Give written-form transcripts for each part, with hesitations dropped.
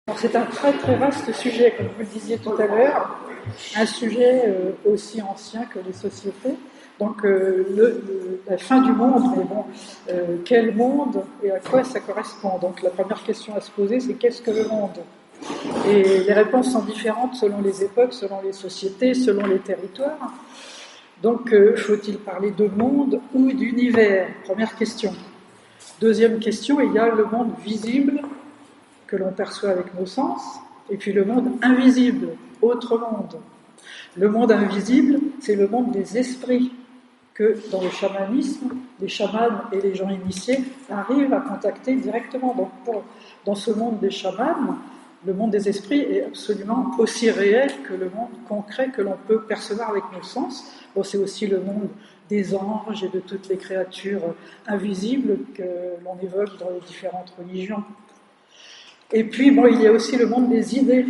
Alors, c'est un très très vaste sujet, comme vous le disiez tout à l'heure, un sujet aussi ancien que les sociétés. Donc la fin du monde, mais bon, quel monde et à quoi ça correspond? Donc la première question à se poser, c'est qu'est-ce que le monde? Et les réponses sont différentes selon les époques, selon les sociétés, selon les territoires. Donc faut-il parler de monde ou d'univers? Première question. Deuxième question, il y a le monde visible que l'on perçoit avec nos sens, et puis le monde invisible, autre monde. Le monde invisible, c'est le monde des esprits, que dans le chamanisme, les chamans et les gens initiés arrivent à contacter directement. Donc dans ce monde des chamans, le monde des esprits est absolument aussi réel que le monde concret que l'on peut percevoir avec nos sens. Bon, c'est aussi le monde des anges et de toutes les créatures invisibles que l'on évoque dans les différentes religions. Et puis, bon, il y a aussi le monde des idées,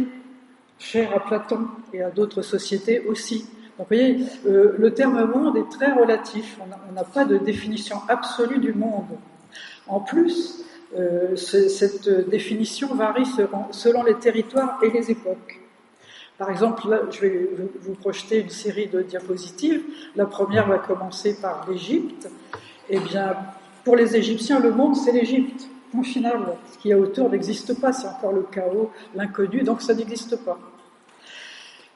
cher à Platon et à d'autres sociétés aussi. Donc, vous voyez, le terme monde est très relatif. On n'a pas de définition absolue du monde. En plus, cette définition varie selon les territoires et les époques. Par exemple, là, je vais vous projeter une série de diapositives. La première va commencer par l'Égypte. Eh bien, pour les Égyptiens, le monde, c'est l'Égypte. Point final. Ce qu'il y a autour n'existe pas. C'est encore le chaos, l'inconnu, donc ça n'existe pas.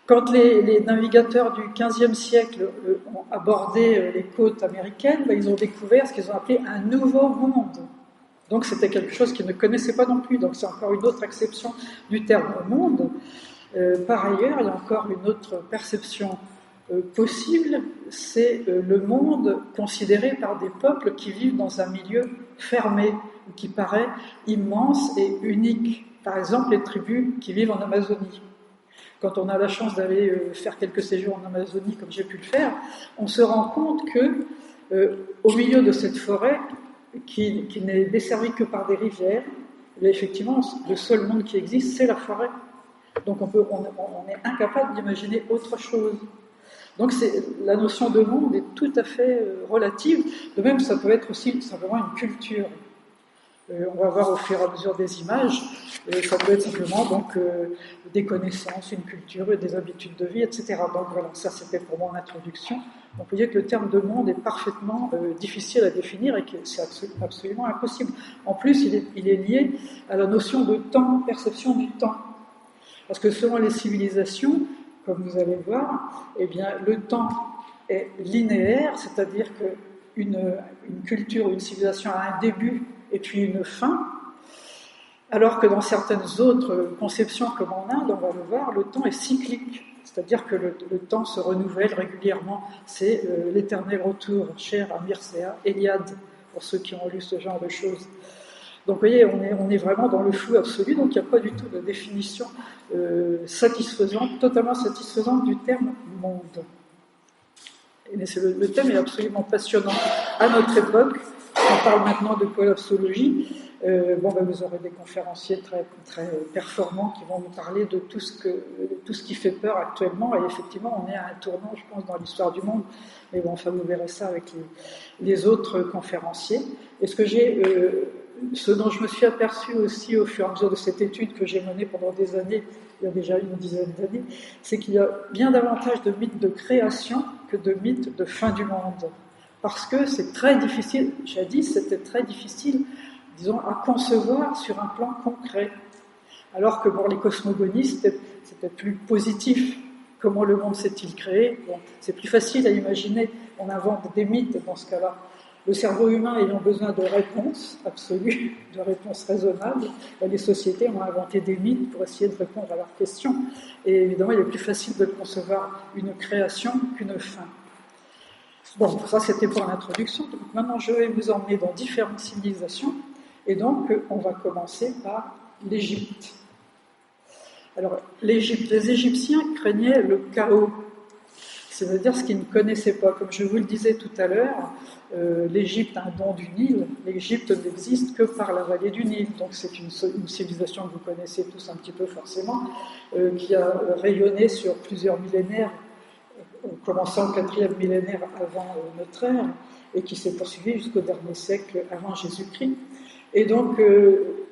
Quand les navigateurs du XVe siècle ont abordé les côtes américaines, ils ont découvert ce qu'ils ont appelé un nouveau monde. Donc c'était quelque chose qu'ils ne connaissaient pas non plus. Donc c'est encore une autre acception du terme monde. Par ailleurs, il y a encore une autre perception possible, c'est le monde considéré par des peuples qui vivent dans un milieu fermé, qui paraît immense et unique. Par exemple, les tribus qui vivent en Amazonie. Quand on a la chance d'aller faire quelques séjours en Amazonie, comme j'ai pu le faire, on se rend compte que, au milieu de cette forêt, qui n'est desservie que par des rivières, effectivement, le seul monde qui existe, c'est la forêt. Donc on est incapable d'imaginer autre chose. Donc la notion de monde est tout à fait relative. De même, ça peut être aussi simplement une culture. On va voir au fur et à mesure des images. Ça peut être simplement donc des connaissances, une culture, des habitudes de vie, etc. Donc voilà, ça c'était pour mon introduction. Donc vous voyez que le terme de monde est parfaitement difficile à définir et que c'est absolument impossible. En plus, il est lié à la notion de temps, perception du temps. Parce que selon les civilisations, comme vous allez voir, eh bien, le temps est linéaire, c'est-à-dire qu'une culture, une civilisation a un début et puis une fin, alors que dans certaines autres conceptions, comme en Inde, on va le voir, le temps est cyclique, c'est-à-dire que le temps se renouvelle régulièrement. C'est l'éternel retour, cher à Mircea Eliade, pour ceux qui ont lu ce genre de choses. Donc vous voyez, on est vraiment dans le flou absolu, donc il n'y a pas du tout de définition totalement satisfaisante du terme monde. Mais le thème est absolument passionnant à notre époque. On parle maintenant de collapsologie. Vous aurez des conférenciers très, très performants qui vont nous parler de tout ce qui fait peur actuellement. Et effectivement, on est à un tournant, je pense, dans l'histoire du monde. Mais bon, enfin, vous verrez ça avec les autres conférenciers. Et ce dont je me suis aperçu aussi au fur et à mesure de cette étude que j'ai menée pendant des années, il y a déjà une dizaine d'années, c'est qu'il y a bien davantage de mythes de création que de mythes de fin du monde. Parce que c'est très difficile, jadis c'était très difficile, disons, à concevoir sur un plan concret. Alors que pour les cosmogonies, c'était plus positif. Comment le monde s'est-il créé? Bon, c'est plus facile à imaginer, on invente des mythes dans ce cas-là. Le cerveau humain ayant besoin de réponses absolues, de réponses raisonnables, les sociétés ont inventé des mythes pour essayer de répondre à leurs questions. Et évidemment, il est plus facile de concevoir une création qu'une fin. Bon, ça c'était pour l'introduction. Donc maintenant, je vais vous emmener dans différentes civilisations. Et donc, on va commencer par l'Égypte. Alors, l'Égypte, les Égyptiens craignaient le chaos, c'est-à-dire ce qu'ils ne connaissaient pas. Comme je vous le disais tout à l'heure, l'Égypte a un don du Nil. L'Égypte n'existe que par la vallée du Nil. Donc c'est une civilisation que vous connaissez tous un petit peu forcément, qui a rayonné sur plusieurs millénaires, commençant au 4e millénaire avant notre ère, et qui s'est poursuivie jusqu'au dernier siècle avant Jésus-Christ. Et donc,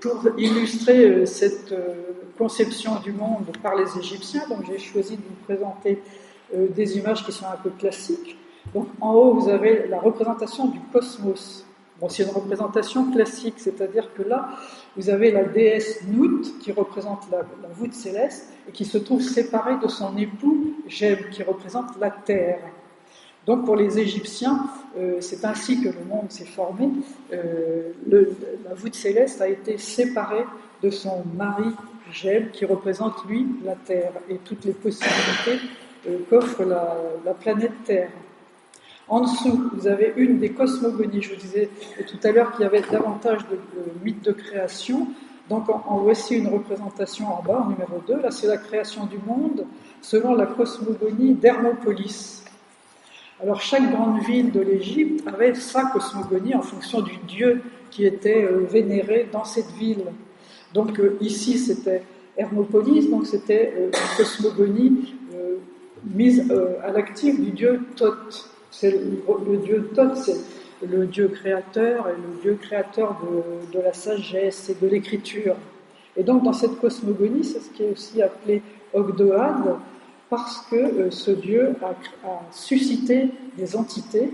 pour illustrer cette conception du monde par les Égyptiens, donc j'ai choisi de vous présenter des images qui sont un peu classiques. Donc, en haut, vous avez la représentation du cosmos. Bon, c'est une représentation classique, c'est-à-dire que là, vous avez la déesse Nout qui représente la voûte céleste et qui se trouve séparée de son époux Geb qui représente la terre. Donc pour les Égyptiens, c'est ainsi que le monde s'est formé. La voûte céleste a été séparée de son mari Geb qui représente lui la terre et toutes les possibilités qu'offre la planète Terre. En dessous, vous avez une des cosmogonies. Je vous disais tout à l'heure qu'il y avait davantage de mythes de création. Donc en voici une représentation en bas, en numéro 2. Là, c'est la création du monde selon la cosmogonie d'Hermopolis. Alors chaque grande ville de l'Égypte avait sa cosmogonie en fonction du dieu qui était vénéré dans cette ville. Donc ici, c'était Hermopolis, donc c'était une cosmogonie mise à l'actif du dieu Thoth. C'est le dieu Thoth, c'est le dieu créateur et le dieu créateur de la sagesse et de l'écriture. Et donc dans cette cosmogonie, c'est ce qui est aussi appelé Ogdoad, parce que ce dieu a suscité des entités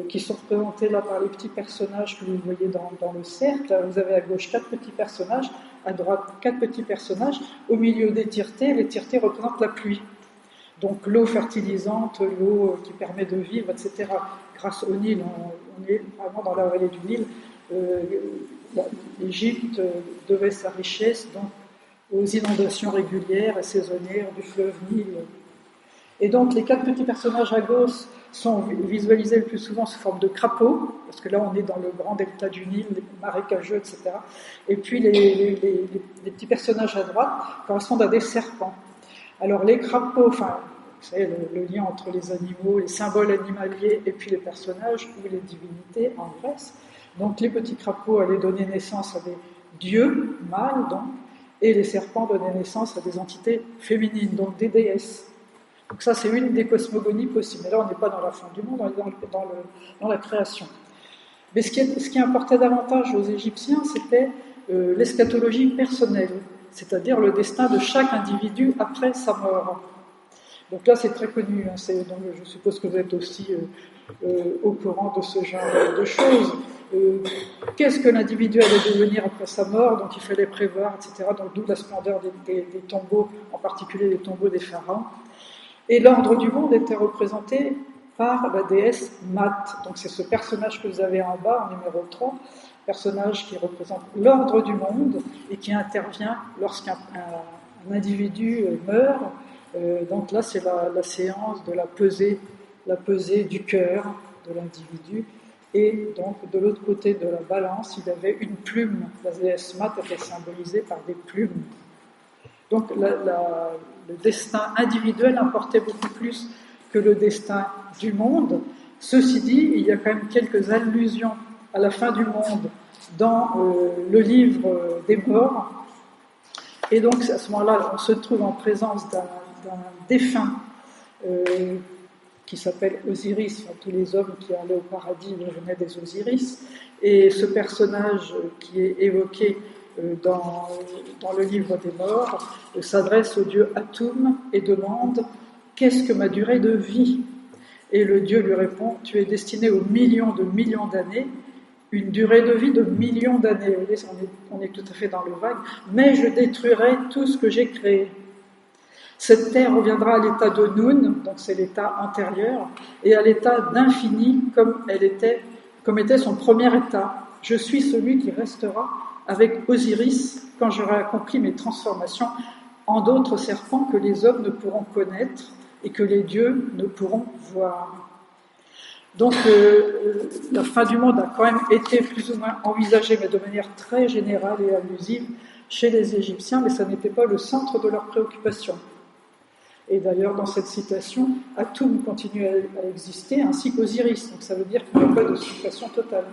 qui sont représentées là par les petits personnages que vous voyez dans le cercle. Vous avez à gauche 4 petits personnages, à droite 4 petits personnages, au milieu des tiretés, les tiretés représentent la pluie. Donc l'eau fertilisante, l'eau qui permet de vivre, etc. Grâce au Nil, on est vraiment dans la vallée du Nil. L'Égypte devait sa richesse donc, aux inondations régulières et saisonnières du fleuve Nil. Et donc les 4 petits personnages à gauche sont visualisés le plus souvent sous forme de crapauds, parce que là on est dans le grand delta du Nil, les marécageux, etc. Et puis les petits personnages à droite correspondent à des serpents. Alors les crapauds, enfin, vous savez, le lien entre les animaux, les symboles animaliers et puis les personnages ou les divinités en Grèce. Donc les petits crapauds allaient donner naissance à des dieux mâles, donc, et les serpents donnaient naissance à des entités féminines, donc des déesses. Donc ça, c'est une des cosmogonies possibles. Mais là, on n'est pas dans la fin du monde, on est dans la création. Mais ce qui importait davantage aux Égyptiens, c'était l'eschatologie personnelle, c'est-à-dire le destin de chaque individu après sa mort. Donc là, c'est très connu. Donc je suppose que vous êtes aussi au courant de ce genre de choses. Qu'est-ce que l'individu allait devenir après sa mort, donc il fallait prévoir, etc. Donc d'où la splendeur des tombeaux, en particulier les tombeaux des pharaons. Et l'ordre du monde était représenté par la déesse Mat. Donc c'est ce personnage que vous avez en bas, en numéro 3, personnage qui représente l'ordre du monde et qui intervient lorsqu'un individu meurt. Donc là, c'est la séance de la pesée du cœur de l'individu. Et donc, de l'autre côté de la balance, il y avait une plume. La déesse Mat était symbolisée par des plumes. Donc, le destin individuel importait beaucoup plus que le destin du monde. Ceci dit, il y a quand même quelques allusions à la fin du monde dans le livre des morts. Et donc, à ce moment-là, on se trouve en présence d'un défunt qui s'appelle Osiris. Enfin, tous les hommes qui allaient au paradis venaient des Osiris. Et ce personnage qui est évoqué dans le livre des morts s'adresse au dieu Atum et demande « Qu'est-ce que ma durée de vie ?» Et le dieu lui répond « Tu es destiné aux millions de millions d'années, une durée de vie de millions d'années. » Vous voyez, on est tout à fait dans le vague. « Mais je détruirai tout ce que j'ai créé. » Cette terre reviendra à l'état de Noun, donc c'est l'état antérieur, et à l'état d'infini comme était son premier état. Je suis celui qui restera avec Osiris quand j'aurai accompli mes transformations en d'autres serpents que les hommes ne pourront connaître et que les dieux ne pourront voir. Donc la fin du monde a quand même été plus ou moins envisagée, mais de manière très générale et allusive chez les Égyptiens, mais ça n'était pas le centre de leur préoccupation. Et d'ailleurs, dans cette citation, Atum continue à exister, ainsi qu'Osiris. Donc ça veut dire qu'il n'y a pas de suppression totale.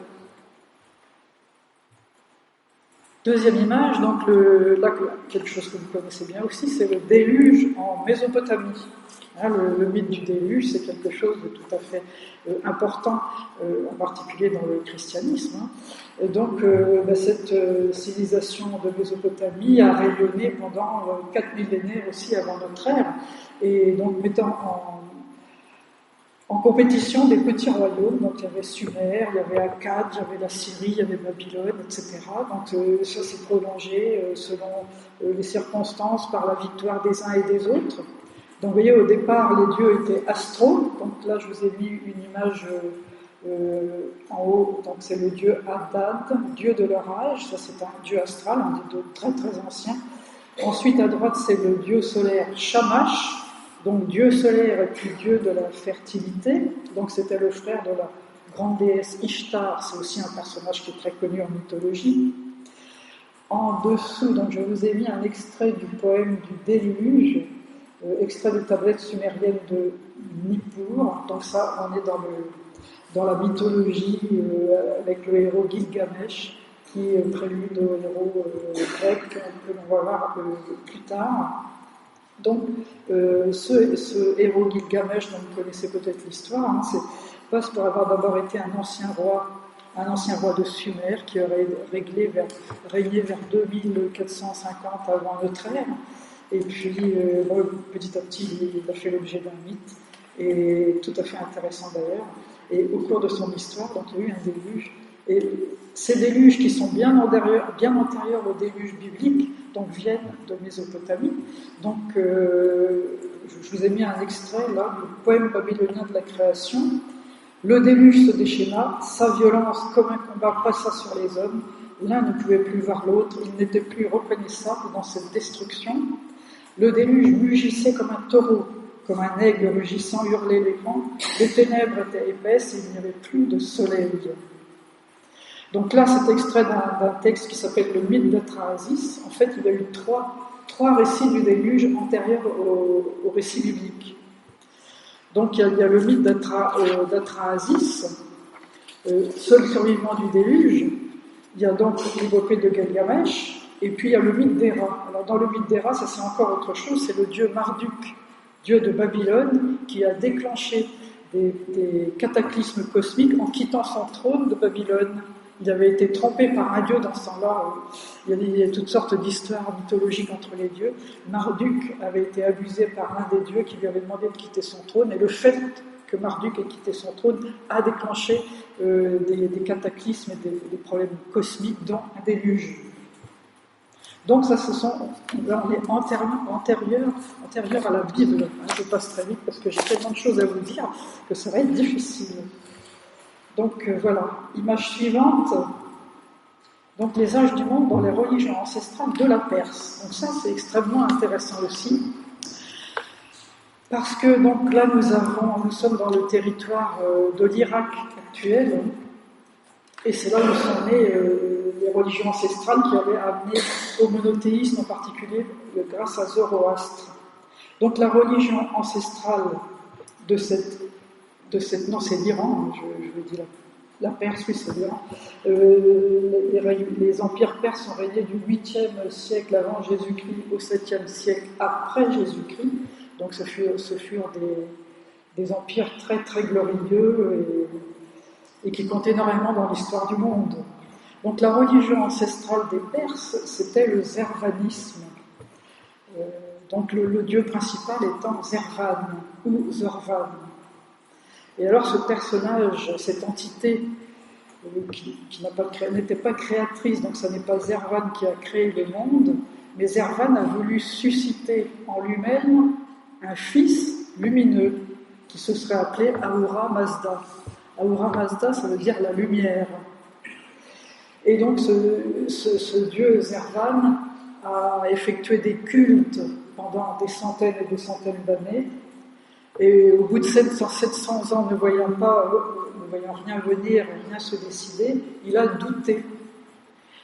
Deuxième image, donc là, quelque chose que vous connaissez bien aussi, c'est le déluge en Mésopotamie. Hein, le mythe du déluge, c'est quelque chose de tout à fait important, en particulier dans le christianisme. Hein. Et donc, cette civilisation de Mésopotamie a rayonné pendant 4 millénaires aussi avant notre ère, et donc mettant en compétition des petits royaumes. Donc il y avait Sumer, il y avait Akkad, il y avait la Syrie, il y avait Babylone, etc. Donc ça s'est prolongé selon les circonstances par la victoire des uns et des autres. Donc vous voyez, au départ, les dieux étaient astraux. Donc là, je vous ai mis une image en haut. Donc c'est le dieu Haddad, dieu de leur âge. Ça, c'est un dieu astral, un dieu très très ancien. Ensuite, à droite, c'est le dieu solaire Shamash. Donc dieu solaire et puis dieu de la fertilité, donc c'était le frère de la grande déesse Ishtar, c'est aussi un personnage qui est très connu en mythologie. En dessous, donc je vous ai mis un extrait du poème du déluge, extrait des tablettes sumériennes de Nippur, donc ça on est dans la mythologie avec le héros Gilgamesh, qui est prélude au héros grec que l'on va voir plus tard. Donc, ce héros Gilgamesh, dont vous connaissez peut-être l'histoire, hein, passe pour avoir d'abord été un ancien roi de Sumer qui aurait régné vers 2450 avant notre ère. Et puis, petit à petit, il a fait l'objet d'un mythe, et tout à fait intéressant d'ailleurs. Et au cours de son histoire, donc, il y a eu un déluge. Et ces déluges qui sont bien antérieurs au déluge biblique, donc viennent de Mésopotamie. Donc, je vous ai mis un extrait là du poème babylonien de la création. Le déluge se déchaîna, sa violence comme un combat passa sur les hommes. L'un ne pouvait plus voir l'autre, il n'était plus reconnaissable dans cette destruction. Le déluge mugissait comme un taureau, comme un aigle rugissant hurlait les vents. Les ténèbres étaient épaisses et il n'y avait plus de soleil. Donc là, c'est extrait d'un texte qui s'appelle le mythe d'Atrahasis. En fait, il y a eu trois récits du déluge antérieurs au récit biblique. Donc il y a le mythe d'Atrahasis, seul survivant du déluge. Il y a donc l'épopée de Gilgamesh, et puis il y a le mythe d'Héra. Alors dans le mythe d'Héra, ça c'est encore autre chose, c'est le dieu Marduk, dieu de Babylone, qui a déclenché des cataclysmes cosmiques en quittant son trône de Babylone. Il avait été trompé par un dieu dans ce temps-là. Il y a toutes sortes d'histoires mythologiques entre les dieux. Marduk avait été abusé par l'un des dieux qui lui avait demandé de quitter son trône, et le fait que Marduk ait quitté son trône a déclenché des cataclysmes et des problèmes cosmiques, dont un déluge. Donc ça, là on est antérieur à la Bible. Je passe très vite parce que j'ai tellement de choses à vous dire que ça va être difficile. Donc voilà, image suivante. Donc les âges du monde dans les religions ancestrales de la Perse. Donc ça c'est extrêmement intéressant aussi. Parce que donc là nous sommes dans le territoire de l'Irak actuel, et c'est là où sont nées les religions ancestrales qui avaient amené au monothéisme en particulier grâce à Zoroastre. Donc la religion ancestrale non, c'est l'Iran, je dis la Perse, oui, c'est l'Iran. Les empires perses ont régné du 8e siècle avant Jésus-Christ au 7e siècle après Jésus-Christ. Donc ce furent des empires très très glorieux et qui comptent énormément dans l'histoire du monde. Donc la religion ancestrale des Perses, c'était le zervanisme. Donc le dieu principal étant Zervan ou Zorvan. Et alors ce personnage, cette entité qui n'était pas créatrice, donc ça n'est pas Zervan qui a créé le monde, mais Zervan a voulu susciter en lui-même un fils lumineux qui se serait appelé Ahura Mazda. Ahura Mazda, ça veut dire la lumière. Et donc ce dieu Zervan a effectué des cultes pendant des centaines et des centaines d'années. Et au bout de 700 ans, ne voyant rien venir, rien se décider, il a douté.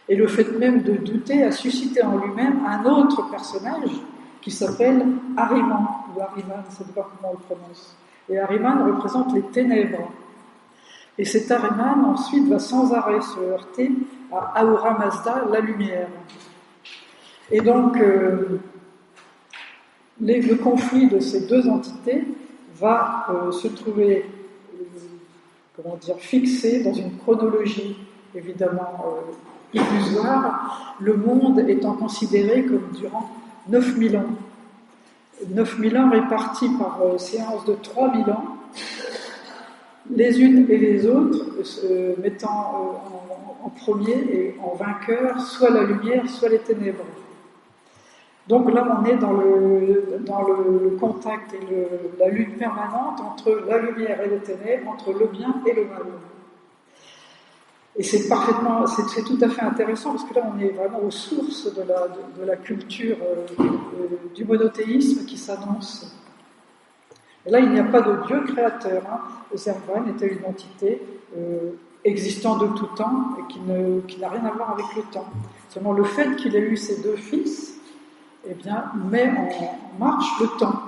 Et le fait même de douter a suscité en lui-même un autre personnage qui s'appelle Ahriman, ou Ahriman, je ne sais pas comment on le prononce. Et Ahriman représente les ténèbres. Et cet Ahriman, ensuite, va sans arrêt se heurter à Ahura Mazda, la lumière. Et donc, le conflit de ces deux entités va se trouver, fixé dans une chronologie évidemment illusoire, le monde étant considéré comme durant 9000 ans. 9000 ans répartis par séances de 3000 ans, les unes et les autres se mettant en premier et en vainqueur, soit la lumière, soit les ténèbres. Donc là, on est dans le contact et la lutte permanente entre la lumière et les ténèbres, entre le bien et le mal. Et c'est tout à fait intéressant parce que là, on est vraiment aux sources de la culture du monothéisme qui s'annonce. Et là, il n'y a pas de Dieu créateur. Zervan était une entité existant de tout temps et qui n'a rien à voir avec le temps. Seulement le fait qu'il ait eu ses deux fils, eh bien, met en marche le temps.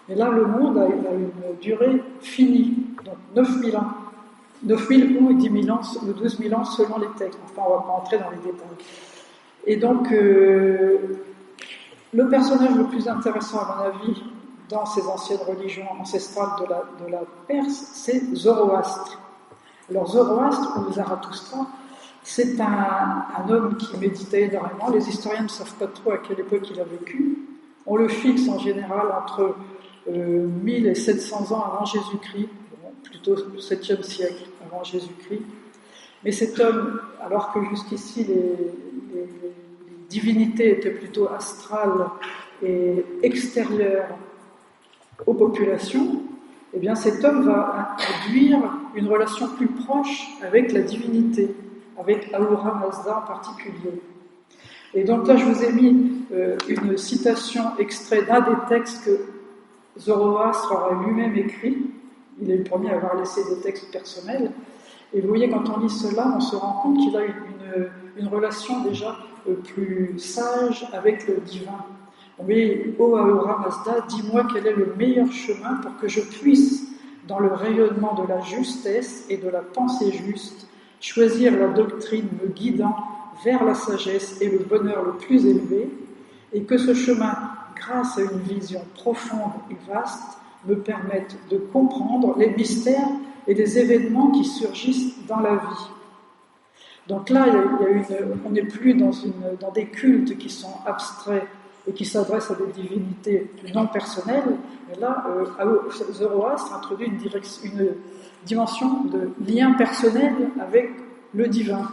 Et là, le monde a une durée finie, donc 9000 ans. 9000 ou 10 000 ans, ou 12 000 ans selon les textes. Enfin, on ne va pas entrer dans les détails. Et donc, le personnage le plus intéressant, à mon avis, dans ces anciennes religions ancestrales de la Perse, c'est Zoroastre. Alors, Zoroastre, ou Zarathustra, c'est un homme qui méditait énormément. Les historiens ne savent pas trop à quelle époque il a vécu. On le fixe en général entre 1000 et 700 ans avant Jésus-Christ, plutôt le 7e siècle avant Jésus-Christ. Mais cet homme, alors que jusqu'ici les divinités étaient plutôt astrales et extérieures aux populations, eh bien cet homme va induire une relation plus proche avec la divinité, avec Ahura Mazda en particulier. Et donc là, je vous ai mis une citation extrait d'un des textes que Zoroastre aurait lui-même écrit. Il est le premier à avoir laissé des textes personnels. Et vous voyez, quand on lit cela, on se rend compte qu'il a une relation déjà plus sage avec le divin. Oui, ô Ahura Mazda, dis-moi quel est le meilleur chemin pour que je puisse, dans le rayonnement de la justesse et de la pensée juste, choisir la doctrine me guidant vers la sagesse et le bonheur le plus élevé, et que ce chemin, grâce à une vision profonde et vaste, me permette de comprendre les mystères et les événements qui surgissent dans la vie. Donc là, on n'est plus dans des cultes qui sont abstraits et qui s'adressent à des divinités non personnelles, mais là, Zoroastre introduit une dimension de lien personnel avec le divin.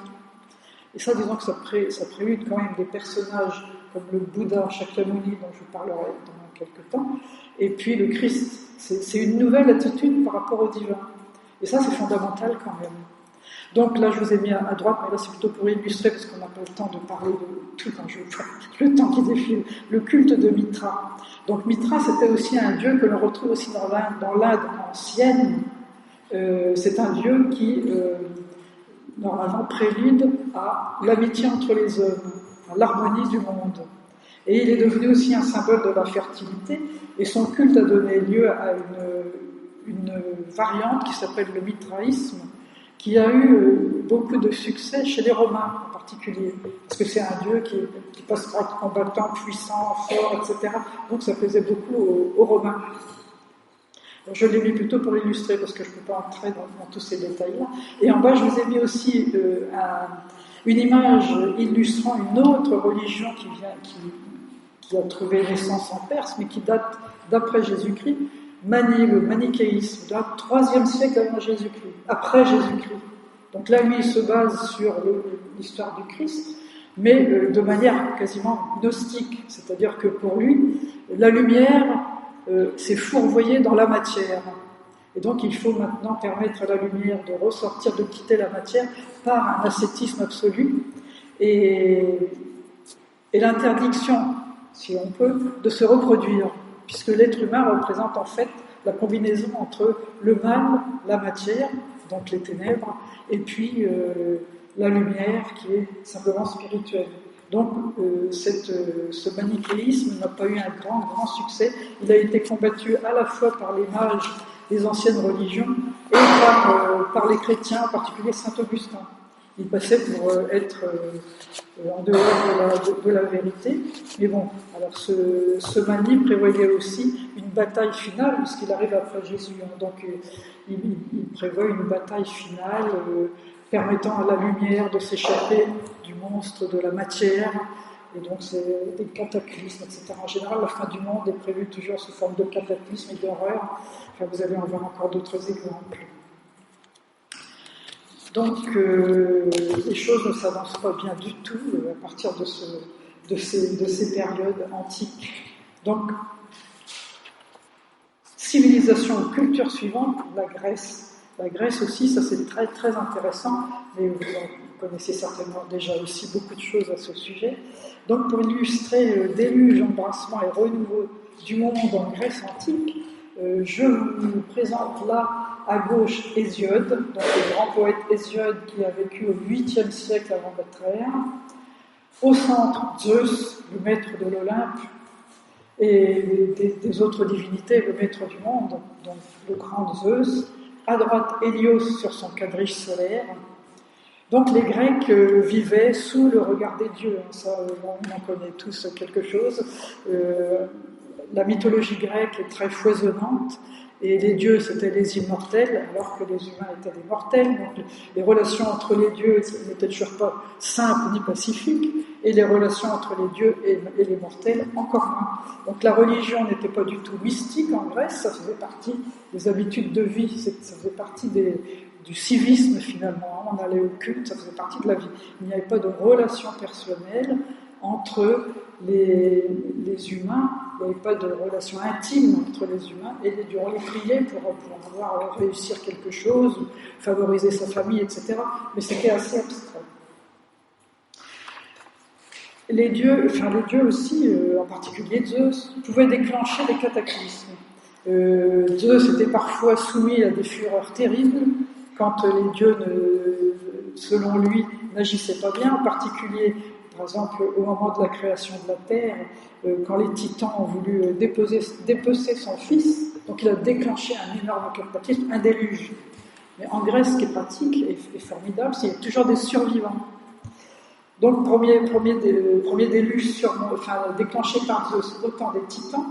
Et ça, disons que ça prélude quand même des personnages comme le Bouddha Shakyamuni, dont je vous parlerai dans quelques temps, et puis le Christ. C'est une nouvelle attitude par rapport au divin. Et ça, c'est fondamental quand même. Donc là, je vous ai mis à droite, mais là, c'est plutôt pour illustrer, parce qu'on n'a pas le temps de parler de tout quand je vois le temps qui défile. Le culte de Mitra. Donc Mitra, c'était aussi un dieu que l'on retrouve aussi dans l'Inde ancienne. C'est un dieu qui, normalement, prélude à l'amitié entre les hommes, à l'harmonie du monde. Et il est devenu aussi un symbole de la fertilité, et son culte a donné lieu à une variante qui s'appelle le mitraïsme, qui a eu beaucoup de succès chez les Romains en particulier, parce que c'est un dieu qui passe par combattant, puissant, fort, etc. Donc ça plaisait beaucoup aux Romains. Donc, je l'ai mis plutôt pour illustrer, parce que je ne peux pas entrer dans tous ces détails-là. Et en bas, je vous ai mis aussi une image illustrant une autre religion qui a trouvé naissance en Perse, mais qui date d'après Jésus-Christ, le manichéisme, du IIIe siècle avant Jésus-Christ, après Jésus-Christ. Donc là, lui, il se base sur l'histoire du Christ, mais de manière quasiment gnostique, c'est-à-dire que pour lui, la lumière s'est fourvoyée dans la matière. Et donc, il faut maintenant permettre à la lumière de ressortir, de quitter la matière par un ascétisme absolu et l'interdiction, si on peut, de se reproduire, puisque l'être humain représente en fait la combinaison entre le mal, la matière, donc les ténèbres, et puis la lumière qui est simplement spirituelle. Donc ce manichéisme n'a pas eu un grand succès. Il a été combattu à la fois par les mages des anciennes religions et par les chrétiens, en particulier Saint Augustin. Il passait pour être en dehors de la vérité. Mais bon, alors ce Mani prévoyait aussi une bataille finale, puisqu'il arrive après Jésus. Hein. Donc il prévoit une bataille finale permettant à la lumière de s'échapper du monstre de la matière. Et donc c'est des cataclysmes, etc. En général, la fin du monde est prévue toujours sous forme de cataclysme et d'horreur. Enfin, vous allez en voir encore d'autres exemples. Donc, les choses ne s'avancent pas bien du tout à partir de ces périodes antiques. Donc, civilisation ou culture suivante, la Grèce. La Grèce aussi, ça c'est très très intéressant, mais vous connaissez certainement déjà aussi beaucoup de choses à ce sujet. Donc, pour illustrer déluge, embrassement et renouveau du monde en Grèce antique, je vous présente là à gauche Hésiode, donc le grand poète Hésiode qui a vécu au 8e siècle avant notre ère. Au centre, Zeus, le maître de l'Olympe, et des autres divinités, le maître du monde, donc le grand Zeus. À droite, Hélios sur son quadrige solaire. Donc les Grecs vivaient sous le regard des dieux, ça on en connaît tous quelque chose. La mythologie grecque est très foisonnante, et les dieux c'était les immortels, alors que les humains étaient des mortels. Donc les relations entre les dieux n'étaient toujours pas simples ni pacifiques, et les relations entre les dieux et les mortels encore moins. Donc la religion n'était pas du tout mystique en Grèce, ça faisait partie des habitudes de vie, ça faisait partie du civisme finalement. On allait au culte, ça faisait partie de la vie. Il n'y avait pas de relation personnelle entre les humains, il n'y avait pas de relation intime entre les humains et les dieux. On les priait pour réussir quelque chose, favoriser sa famille, etc. Mais c'était assez abstrait. Les dieux aussi, en particulier Zeus, pouvaient déclencher des cataclysmes. Zeus était parfois soumis à des fureurs terribles quand les dieux, selon lui, n'agissaient pas bien, en particulier, par exemple, au moment de la création de la Terre, quand les titans ont voulu dépecer son fils, donc il a déclenché un énorme cataclysme, un déluge. Mais en Grèce, ce qui est pratique et formidable, c'est qu'il y a toujours des survivants. Donc, premier déluge déclenché par Zeus, au temps des titans.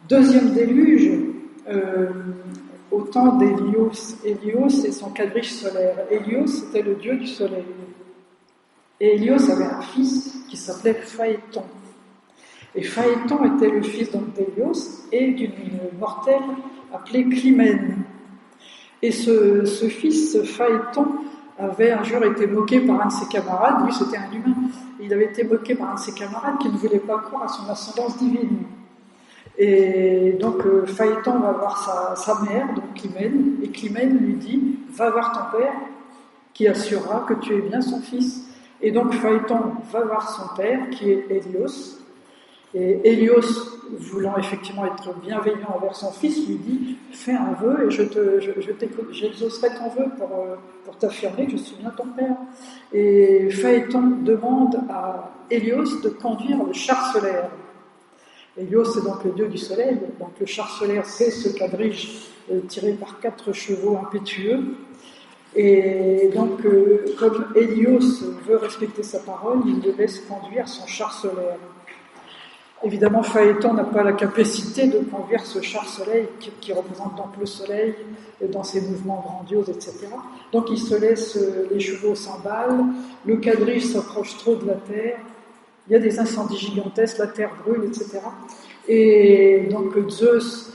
Deuxième déluge, au temps d'Hélios. Hélios et son quadrige solaire. Hélios, c'était le dieu du soleil. Et Hélios avait un fils qui s'appelait Phaéton. Et Phaéton était le fils d'Hélios et d'une mortelle appelée Clymène. Et ce fils, Phaéton, avait un jour été moqué par un de ses camarades. Lui, c'était un humain. Il avait été moqué par un de ses camarades qui ne voulait pas croire à son ascendance divine. Et donc Phaéton va voir sa mère, donc Clymène, et Clymène lui dit « Va voir ton père, qui assurera que tu es bien son fils. » Et donc Phaéton va voir son père, qui est Hélios. Et Hélios, voulant effectivement être bienveillant envers son fils, lui dit « Fais un vœu et j'exaucerai ton vœu pour t'affirmer que je suis bien ton père. » Et Phaéton demande à Hélios de conduire le char solaire. Hélios, c'est donc le dieu du soleil. Donc le char solaire, c'est ce quadrige tiré par 4 chevaux impétueux. Et donc, comme Hélios veut respecter sa parole, il le laisse conduire son char solaire. Évidemment, Phaéton n'a pas la capacité de conduire ce char soleil qui représente donc le soleil dans ses mouvements grandioses, etc. Donc il se laisse, les chevaux s'emballent, le quadrige s'approche trop de la terre, il y a des incendies gigantesques, la terre brûle, etc. Et donc Zeus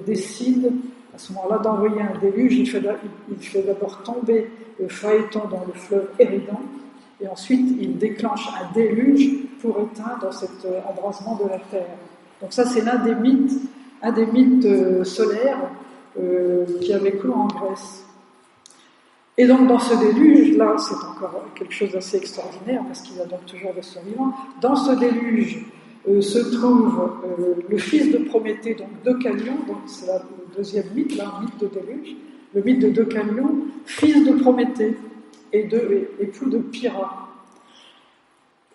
décide à ce moment-là d'envoyer un déluge. Il fait d'abord tomber Phaéton dans le fleuve Éridan, et ensuite il déclenche un déluge pour éteindre cet embrasement de la terre. Donc ça, c'est un des mythes solaires qui avait cours en Grèce. Et donc dans ce déluge, là c'est encore quelque chose d'assez extraordinaire, parce qu'il y a donc toujours des survivants. Dans ce déluge se trouve le fils de Prométhée, donc Deucalion, donc c'est le deuxième mythe, là, mythe de déluge, le mythe de Deucalion, fils de Prométhée et époux de Pyrrha.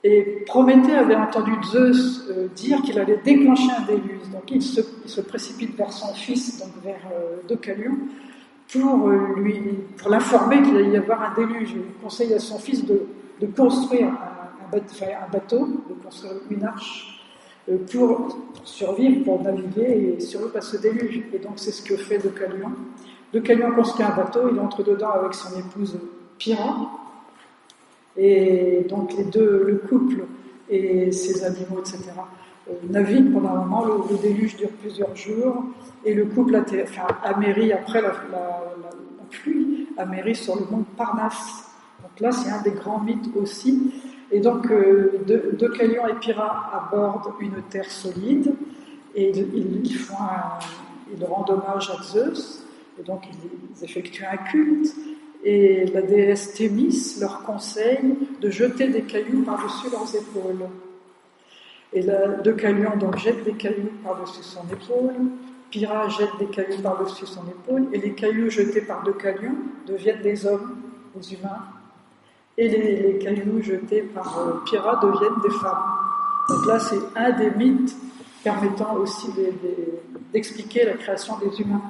Et Prométhée avait entendu Zeus dire qu'il allait déclencher un déluge, donc il se précipite vers son fils, donc vers Deucalion, pour l'informer qu'il allait y avoir un déluge. Il conseille à son fils de construire un bateau, de construire une arche pour survivre, pour naviguer et survivre à ce déluge. Et donc c'est ce que fait Deucalion. Deucalion construit un bateau, il entre dedans avec son épouse Pyrrha. Et donc le couple et ses animaux, etc., naviguent pendant un moment. Le déluge dure plusieurs jours. Et le couple amérit après la pluie, amérit sur le mont Parnasse. Donc là, c'est un des grands mythes aussi. Et donc, Deucalion et Pyrrha abordent une terre solide et ils rendent hommage à Zeus. Et donc, ils effectuent un culte. Et la déesse Thémis leur conseille de jeter des cailloux par-dessus leurs épaules. Et Deucalion donc jette des cailloux par-dessus son épaule. Pyrrha jette des cailloux par-dessus son épaule, et les cailloux jetés par Deucalion deviennent des hommes, des humains, et les cailloux jetés par Pyrrha deviennent des femmes. Donc là, c'est un des mythes permettant aussi d'expliquer la création des humains.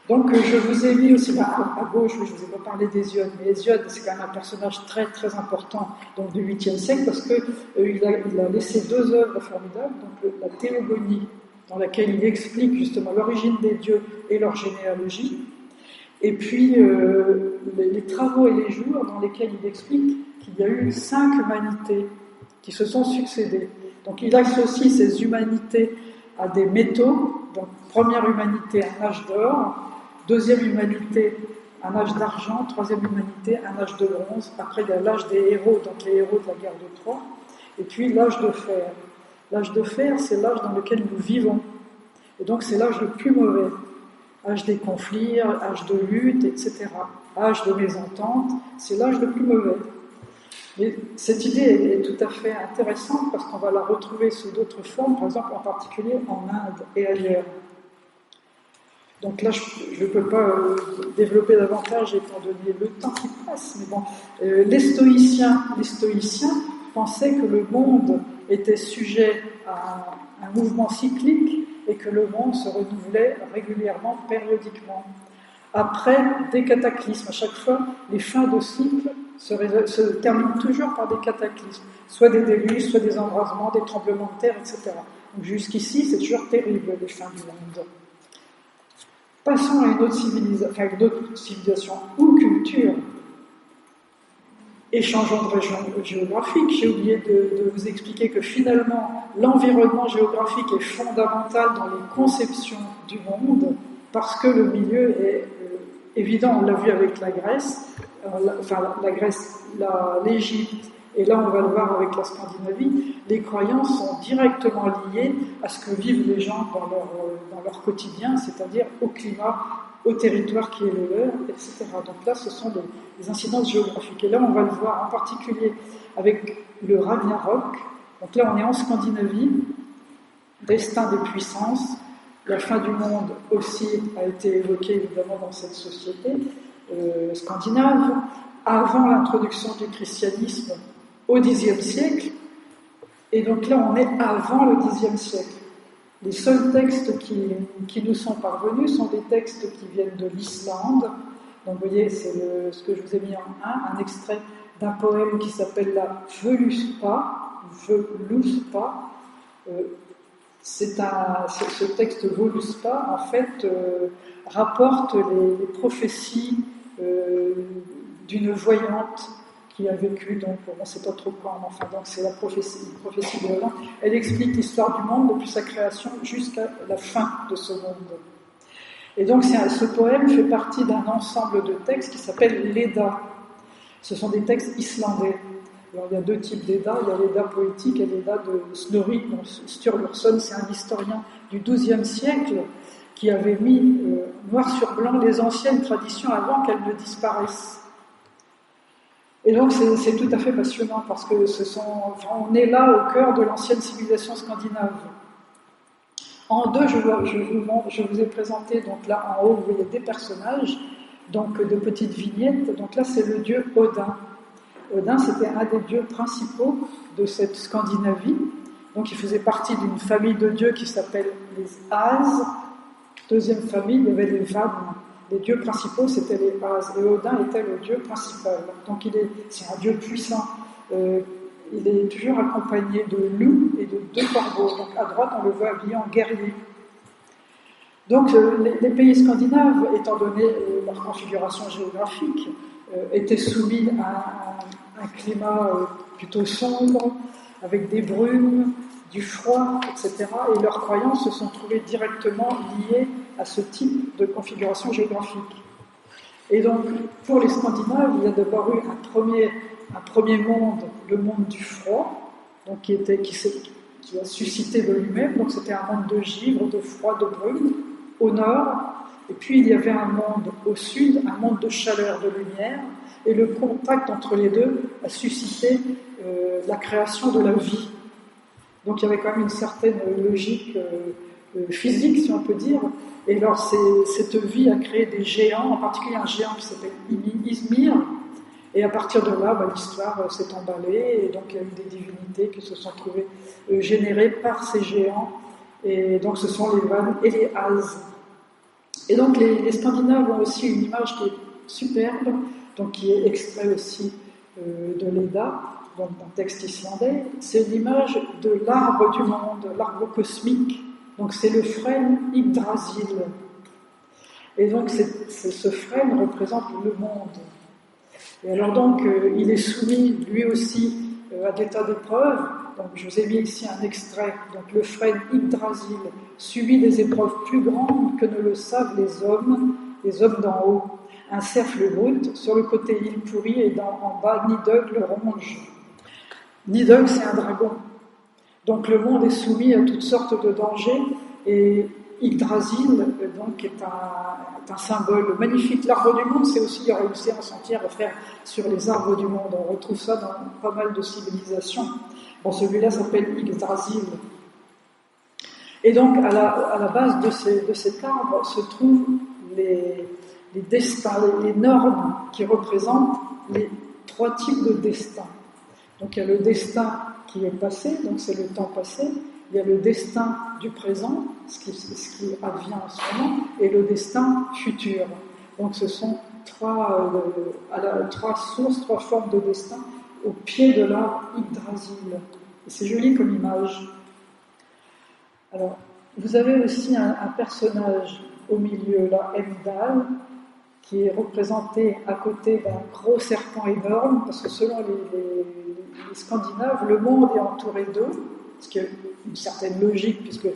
Donc je vous ai mis aussi à gauche, je vous ai pas parlé d'Hésiode, mais Hésiode, c'est quand même un personnage très très important donc, du 8e siècle, parce qu'il a laissé 2 œuvres formidables, donc la Théogonie, dans laquelle il explique justement l'origine des dieux et leur généalogie, et puis les travaux et les jours dans lesquels il explique qu'il y a eu 5 humanités qui se sont succédées. Donc il associe ces humanités à des métaux, donc première humanité, un âge d'or, deuxième humanité, un âge d'argent, troisième humanité, un âge de bronze, après il y a l'âge des héros, donc les héros de la guerre de Troie, et puis l'âge de fer. L'âge de fer, c'est l'âge dans lequel nous vivons. Et donc, c'est l'âge le plus mauvais. Âge des conflits, âge de lutte, etc. Âge de mésentente, c'est l'âge le plus mauvais. Mais cette idée est tout à fait intéressante parce qu'on va la retrouver sous d'autres formes, par exemple, en particulier en Inde et ailleurs. Donc là, je ne peux pas développer davantage étant donné le temps qui passe, mais bon, les stoïciens pensaient que le monde était sujet à un mouvement cyclique et que le monde se renouvelait régulièrement, périodiquement. Après des cataclysmes, à chaque fois, les fins de cycle se terminent toujours par des cataclysmes, soit des déluges, soit des embrasements, des tremblements de terre, etc. Donc jusqu'ici, c'est toujours terrible, les fins du monde. Passons à une autre civilisation ou culture. Et changeons de région géographique. J'ai oublié de vous expliquer que finalement, l'environnement géographique est fondamental dans les conceptions du monde, parce que le milieu est évident. On l'a vu avec la Grèce, la Grèce, l'Égypte, et là on va le voir avec la Scandinavie. Les croyances sont directement liées à ce que vivent les gens dans leur quotidien, c'est-à-dire au climat, au territoire qui est le leur, etc. Donc là, ce sont des incidences géographiques. Et là, on va le voir en particulier avec le Ragnarok. Donc là, on est en Scandinavie, destin des puissances. La fin du monde aussi a été évoquée évidemment dans cette société scandinave. Avant l'introduction du christianisme au Xe siècle. Et donc là, on est avant le Xe siècle. Les seuls textes qui nous sont parvenus sont des textes qui viennent de l'Islande. Donc vous voyez, c'est ce que je vous ai mis en un extrait d'un poème qui s'appelle la Völuspa. Ce texte Völuspa, en fait, rapporte les prophéties d'une voyante qui a vécu, donc on ne sait pas trop quand, enfin donc c'est une prophétie de voyante. Elle explique l'histoire du monde depuis sa création jusqu'à la fin de ce monde. Et donc ce poème fait partie d'un ensemble de textes qui s'appelle l'Edda. Ce sont des textes islandais. Alors, il y a 2 types d'Edda, il y a l'Edda poétique et l'Edda de Snorri. Donc, Sturluson, c'est un historien du XIIe siècle qui avait mis noir sur blanc les anciennes traditions avant qu'elles ne disparaissent. Et donc c'est tout à fait passionnant parce que on est là au cœur de l'ancienne civilisation scandinave. En 2, je vous ai présenté, donc là en haut, vous voyez des personnages, donc de petites vignettes. Donc là, c'est le dieu Odin. Odin, c'était un des dieux principaux de cette Scandinavie. Donc il faisait partie d'une famille de dieux qui s'appelle les As. Deuxième famille, il y avait les Vannes. Les dieux principaux, c'était les As, et Odin était le dieu principal. Donc c'est un dieu puissant. Il est toujours accompagné de loups et de 2 corbeaux. Donc à droite, on le voit habillé en guerrier. Donc les pays scandinaves, étant donné leur configuration géographique, étaient soumis à un climat plutôt sombre, avec des brumes, du froid, etc. Et leurs croyances se sont trouvées directement liées à ce type de configuration géographique. Et donc, pour les Scandinaves, il y a d'abord eu un premier monde, le monde du froid, donc qui a suscité de lui-même. Donc c'était un monde de givre, de froid, de brume, au nord. Et puis il y avait un monde au sud, un monde de chaleur, de lumière. Et le contact entre les deux a suscité la création de la vie. Donc il y avait quand même une certaine logique physique, si on peut dire. Et alors cette vie a créé des géants, en particulier un géant qui s'appelle Ymir. Et à partir de là, l'histoire s'est emballée, et donc il y a eu des divinités qui se sont trouvées générées par ces géants. Et donc ce sont les Vannes et les As. Et donc les Scandinaves ont aussi une image qui est superbe, donc qui est extrait aussi de l'Edda, donc d'un texte islandais. C'est l'image de l'arbre du monde, l'arbre cosmique. Donc c'est le frêne Yggdrasil. Et donc ce frêne représente le monde. Et alors donc il est soumis lui aussi à des tas d'épreuves. Donc je vous ai mis ici un extrait. Donc le frêne Yggdrasil subit des épreuves plus grandes que ne le savent les hommes d'en haut. Un cerf le brute, sur le côté île pourrie et en bas Nidhogg le ronge. Nidhogg c'est un dragon. Donc le monde est soumis à toutes sortes de dangers et Yggdrasil donc, est un symbole magnifique. L'arbre du monde, c'est aussi, il y aura une séance entière à faire sur les arbres du monde. On retrouve ça dans pas mal de civilisations. Bon, celui-là s'appelle Yggdrasil. Et donc, à la base de cet arbre se trouvent les destins, les normes qui représentent les 3 types de destins. Donc, il y a le destin qui est passé, donc c'est le temps passé. Il y a le destin du présent, ce qui advient en ce moment, et le destin futur. Donc ce sont 3 sources, 3 formes de destin au pied de l'arbre Yggdrasil. Et c'est joli comme image. Alors, vous avez aussi un personnage au milieu, là, Heimdall, qui est représenté à côté d'un gros serpent énorme, parce que selon les Scandinaves, le monde est entouré d'eau, ce qui est une certaine logique, puisque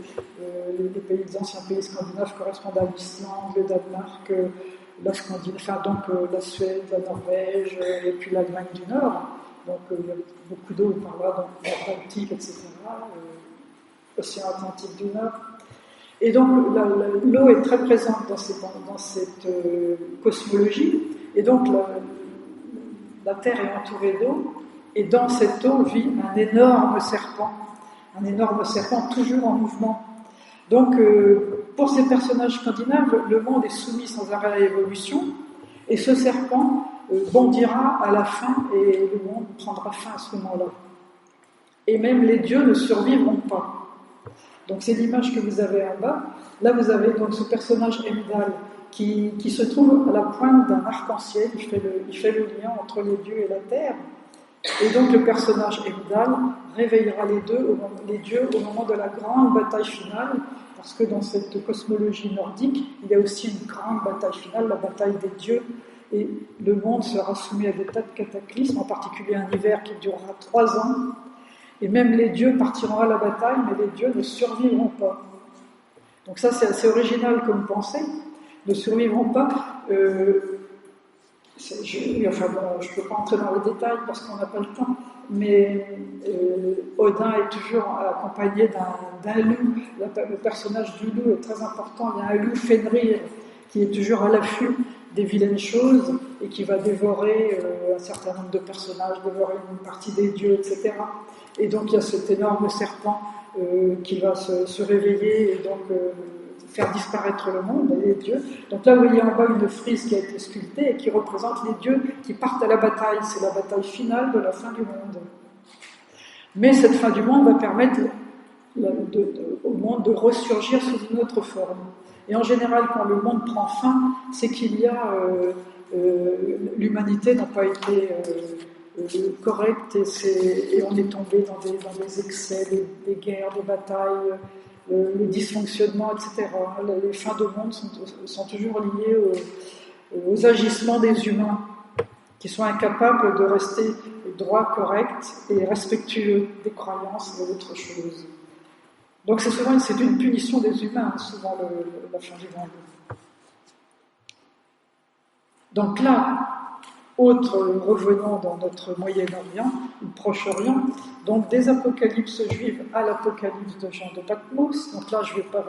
les anciens pays scandinaves correspondent à l'Islande, le Danemark, la Suède, la Norvège, et puis l'Allemagne du Nord. Donc il y a beaucoup d'eau par là, donc l'Atlantique, etc., l'océan Atlantique du Nord. Et donc l'eau est très présente dans cette cosmologie, et donc la Terre est entourée d'eau, et dans cette eau vit un énorme serpent toujours en mouvement. Donc pour ces personnages scandinaves, le monde est soumis sans arrêt à l'évolution, et ce serpent bondira à la fin, et le monde prendra fin à ce moment-là. Et même les dieux ne survivront pas. Donc c'est l'image que vous avez en bas. Là vous avez donc ce personnage Heimdall qui se trouve à la pointe d'un arc-en-ciel. Il fait le lien entre les dieux et la terre. Et donc le personnage Heimdall réveillera les dieux au moment de la grande bataille finale, parce que dans cette cosmologie nordique, il y a aussi une grande bataille finale, la bataille des dieux, et le monde sera soumis à des tas de cataclysmes, en particulier un hiver qui durera 3 ans, et même les dieux partiront à la bataille, mais les dieux ne survivront pas. Donc ça c'est assez original comme pensée, ne survivront pas. Je ne peux pas entrer dans les détails parce qu'on n'a pas le temps, mais Odin est toujours accompagné d'un loup. Le personnage du loup est très important. Il y a un loup Fenrir qui est toujours à l'affût des vilaines choses et qui va dévorer un certain nombre de personnages, dévorer une partie des dieux, etc. Et donc il y a cet énorme serpent qui va se réveiller et donc faire disparaître le monde et les dieux. Donc là, vous voyez en bas une frise qui a été sculptée et qui représente les dieux qui partent à la bataille. C'est la bataille finale de la fin du monde. Mais cette fin du monde va permettre au monde de ressurgir sous une autre forme. Et en général, quand le monde prend fin, c'est qu'il y a l'humanité n'a pas été correcte et on est tombé dans des excès, des guerres, des batailles, le dysfonctionnement, etc. Les fins de monde sont toujours liées aux agissements des humains qui sont incapables de rester droits, corrects et respectueux des croyances et d'autres choses. Donc c'est une punition des humains, souvent la fin du monde. Donc là, revenons dans notre Moyen-Orient, ou Proche-Orient, donc des apocalypses juives à l'apocalypse de Jean de Patmos. Donc là, je ne vais pas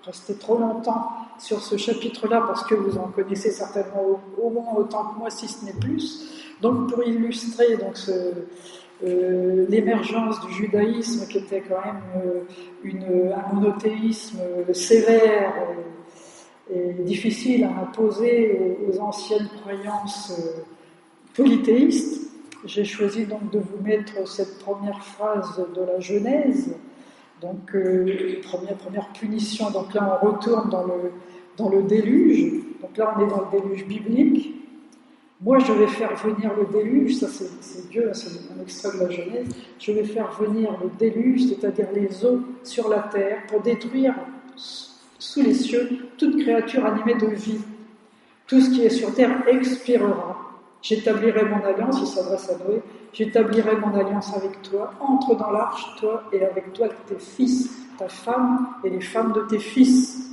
rester trop longtemps sur ce chapitre-là parce que vous en connaissez certainement au moins autant que moi, si ce n'est plus. Donc pour illustrer l'émergence du judaïsme, qui était quand même un monothéisme sévère et difficile à imposer aux anciennes croyances polythéistes, j'ai choisi donc de vous mettre cette première phrase de la Genèse, donc première punition. Donc là, on retourne dans le déluge. Donc là, on est dans le déluge biblique. Moi, je vais faire venir le déluge, ça c'est Dieu, c'est un extrait de la Genèse. Je vais faire venir le déluge, c'est-à-dire les eaux sur la terre, pour détruire sous les cieux toute créature animée de vie. Tout ce qui est sur terre expirera. J'établirai mon alliance, il s'adresse à Noé, j'établirai mon alliance avec toi, entre dans l'arche, toi, et avec toi tes fils, ta femme et les femmes de tes fils.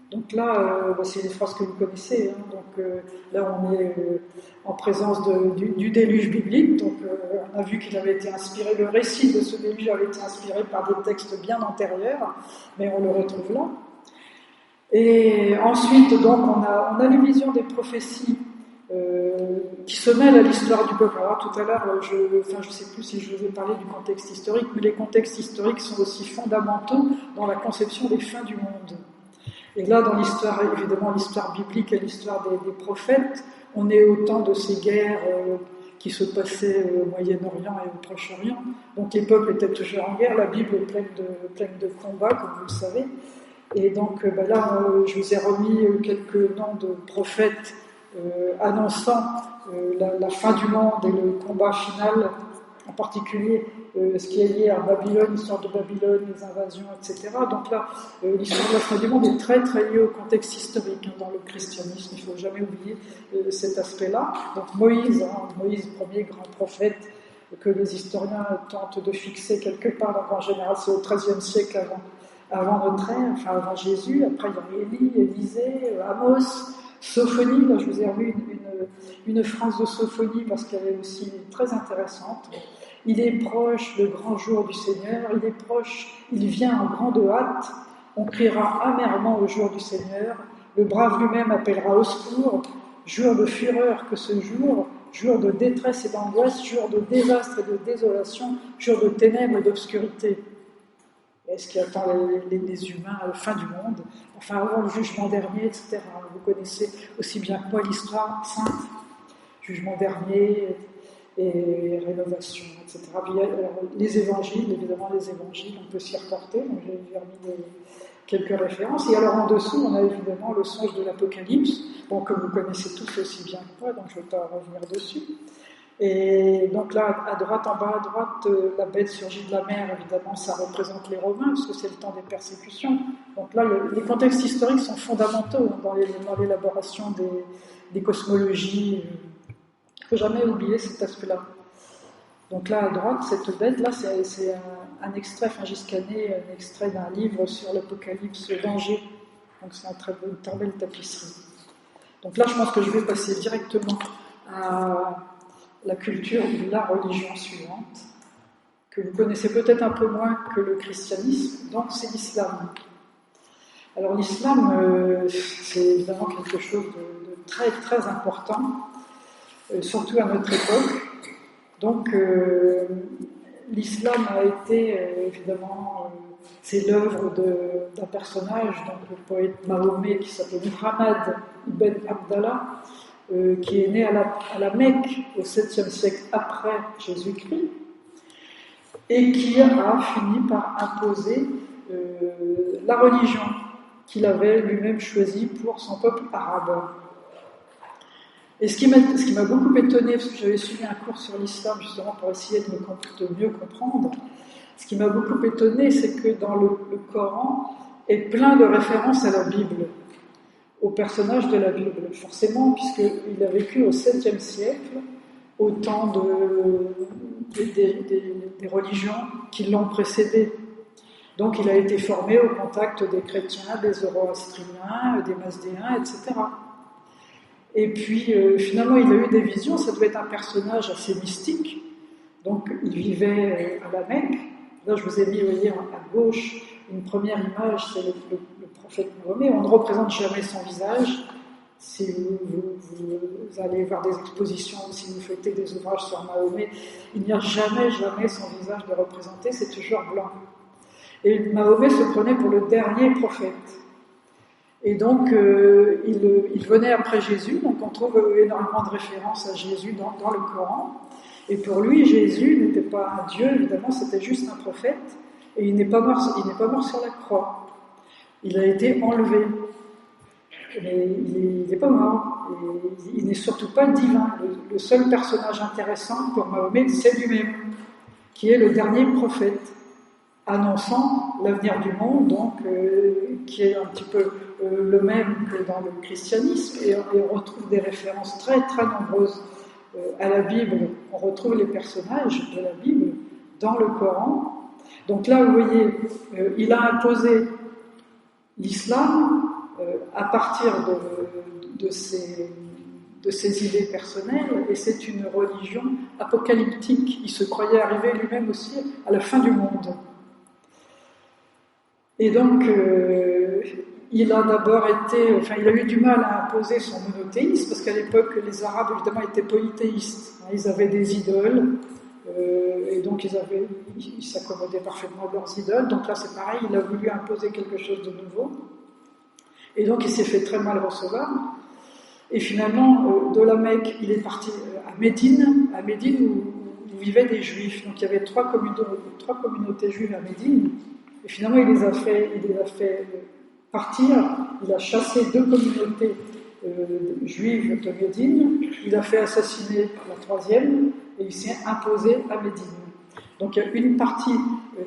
Donc là, c'est des phrases que vous connaissez, hein. Donc là on est en présence du déluge biblique, donc on a vu qu'il avait été inspiré, le récit de ce déluge avait été inspiré par des textes bien antérieurs, mais on le retrouve là. Et ensuite, donc, on a les visions des prophéties qui se mêlent à l'histoire du peuple. Alors tout à l'heure, je ne sais plus si je vous ai parlé du contexte historique, mais les contextes historiques sont aussi fondamentaux dans la conception des fins du monde. Et là, dans l'histoire, évidemment, l'histoire biblique et l'histoire des prophètes, on est au temps de ces guerres qui se passaient au Moyen-Orient et au Proche-Orient. Donc les peuples étaient toujours en guerre, la Bible est pleine de combats, comme vous le savez. Et donc là, je vous ai remis quelques noms de prophètes annonçant la fin du monde et le combat final, en particulier ce qui est lié à Babylone, l'histoire de Babylone, les invasions, etc. Donc là, l'histoire de la fin du monde est très très liée au contexte historique dans le christianisme, il ne faut jamais oublier cet aspect-là. Donc Moïse, premier grand prophète que les historiens tentent de fixer quelque part, donc en général c'est au XIIIe siècle avant notre ère, enfin avant Jésus. Après il y a Élie, Élisée, Amos, Sophonie. Là je vous ai remis une phrase de Sophonie parce qu'elle est aussi très intéressante. Il est proche le grand jour du Seigneur, il est proche, il vient en grande hâte, on criera amèrement au jour du Seigneur, le brave lui-même appellera au secours, jour de fureur que ce jour de détresse et d'angoisse, jour de désastre et de désolation, jour de ténèbres et d'obscurité. Est-ce qui attend les humains à la fin du monde, enfin avant le jugement dernier, etc. Vous connaissez aussi bien que moi l'histoire sainte, jugement dernier et rénovation, etc. Puis, les évangiles, évidemment les évangiles, on peut s'y reporter, donc j'ai remis quelques références. Et alors en dessous, on a évidemment le songe de l'Apocalypse, bon, que vous connaissez tous aussi bien que moi, donc je ne vais pas revenir dessus. Et donc là, à droite, en bas à droite, la bête surgit de la mer, évidemment, ça représente les Romains, parce que c'est le temps des persécutions. Donc là, les contextes historiques sont fondamentaux dans l'élaboration des cosmologies. Il ne faut jamais oublier cet aspect-là. Donc là, à droite, cette bête, là, c'est un extrait, Gengis Khanné, un extrait d'un livre sur l'Apocalypse d'Angers. Donc c'est une très belle tapisserie. Donc là, je pense que je vais passer directement à la culture de la religion suivante, que vous connaissez peut-être un peu moins que le christianisme, donc c'est l'islam. Alors l'islam, c'est évidemment quelque chose de très très important, surtout à notre époque. Donc l'islam a été évidemment, c'est l'œuvre d'un personnage, donc le poète Mahomet qui s'appelait Muhammad ibn Abdallah, qui est né à la Mecque au 7e siècle après Jésus-Christ, et qui a fini par imposer la religion qu'il avait lui-même choisie pour son peuple arabe. Et ce qui m'a beaucoup étonné, parce que j'avais suivi un cours sur l'islam justement pour essayer de mieux comprendre, ce qui m'a beaucoup étonné, c'est que dans le Coran est plein de références à la Bible, aux personnages de la Bible. Forcément, puisqu'il a vécu au 7e siècle, au temps des religions qui l'ont précédé. Donc il a été formé au contact des chrétiens, des zoroastriens, des mazdéens, etc. Et puis finalement il a eu des visions, ça devait être un personnage assez mystique. Donc il vivait à la Mecque. Là je vous ai mis, vous voyez, à gauche, une première image, c'est le prophète Mahomet. On ne représente jamais son visage. Si vous allez voir des expositions, si vous faites des ouvrages sur Mahomet, il n'y a jamais son visage de représenté, c'est toujours blanc. Et Mahomet se prenait pour le dernier prophète. Et donc, il venait après Jésus, donc on trouve énormément de références à Jésus dans le Coran. Et pour lui, Jésus n'était pas un Dieu, évidemment, c'était juste un prophète. Et il n'est pas mort sur la croix. Il a été enlevé. Mais il n'est pas mort. Et il n'est surtout pas divin. Le seul personnage intéressant pour Mahomet, c'est lui-même, qui est le dernier prophète, annonçant l'avenir du monde, donc qui est un petit peu le même que dans le christianisme, et on retrouve des références très très nombreuses à la Bible. On retrouve les personnages de la Bible dans le Coran. Donc là, vous voyez, il a imposé l'islam à partir de ses idées personnelles, et c'est une religion apocalyptique. Il se croyait arriver lui-même aussi à la fin du monde. Et donc, il a d'abord il a eu du mal à imposer son monothéisme, parce qu'à l'époque, les Arabes, évidemment, étaient polythéistes. Ils avaient des idoles, et donc ils s'accommodaient parfaitement de leurs idoles. Donc là, c'est pareil, il a voulu imposer quelque chose de nouveau. Et donc, il s'est fait très mal recevoir. Et finalement, de la Mecque, il est parti à Médine où vivaient des Juifs. Donc, il y avait trois communautés juives à Médine. Et finalement, il les a fait partir. Il a chassé 2 communautés juives de Médine. Il a fait assassiner la 3e et il s'est imposé à Médine. Donc, il y a une partie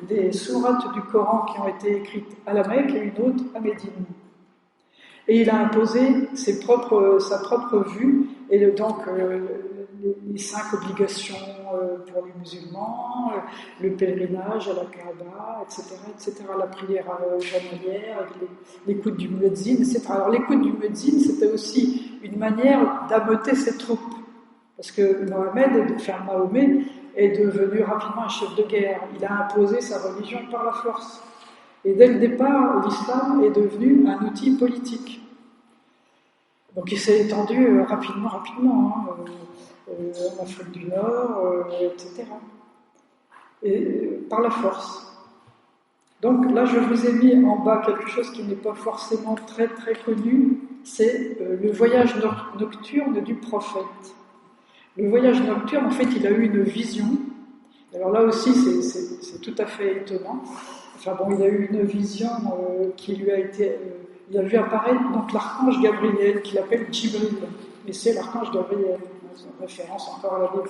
des sourates du Coran qui ont été écrites à la Mecque et une autre à Médine. Et il a imposé sa propre vue, et donc les 5 obligations pour les musulmans, le pèlerinage à la Kaaba, etc., la prière journalière, avec l'écoute du muezzin, etc. Alors l'écoute du muezzin, c'était aussi une manière d'ameuter ses troupes, parce que Mahomet est devenu rapidement un chef de guerre. Il a imposé sa religion par la force. Et dès le départ, l'islam est devenu un outil politique. Donc il s'est étendu rapidement, en Afrique du Nord, etc. Et par la force. Donc là, je vous ai mis en bas quelque chose qui n'est pas forcément très très connu, c'est le voyage nocturne du prophète. Le voyage nocturne, en fait, il a eu une vision. Alors là aussi, c'est tout à fait étonnant. Enfin bon, il a eu une vision qui lui a été... il a vu apparaître donc l'archange Gabriel, qu'il appelle Djibril. Mais c'est l'archange Gabriel, c'est une référence encore à la Bible.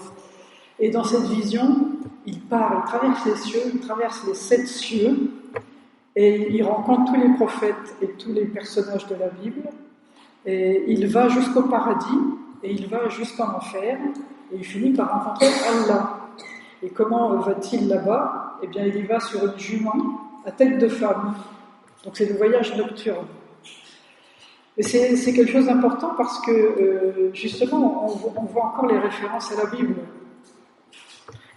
Et dans cette vision, il traverse les cieux, il traverse les 7 cieux, et il rencontre tous les prophètes et tous les personnages de la Bible, et il va jusqu'au paradis, et il va jusqu'en enfer, et il finit par rencontrer Allah. Et comment va-t-il là-bas ? Eh bien, il y va sur une jument à tête de femme. Donc c'est le voyage nocturne. Et c'est quelque chose d'important parce que, justement, on voit encore les références à la Bible.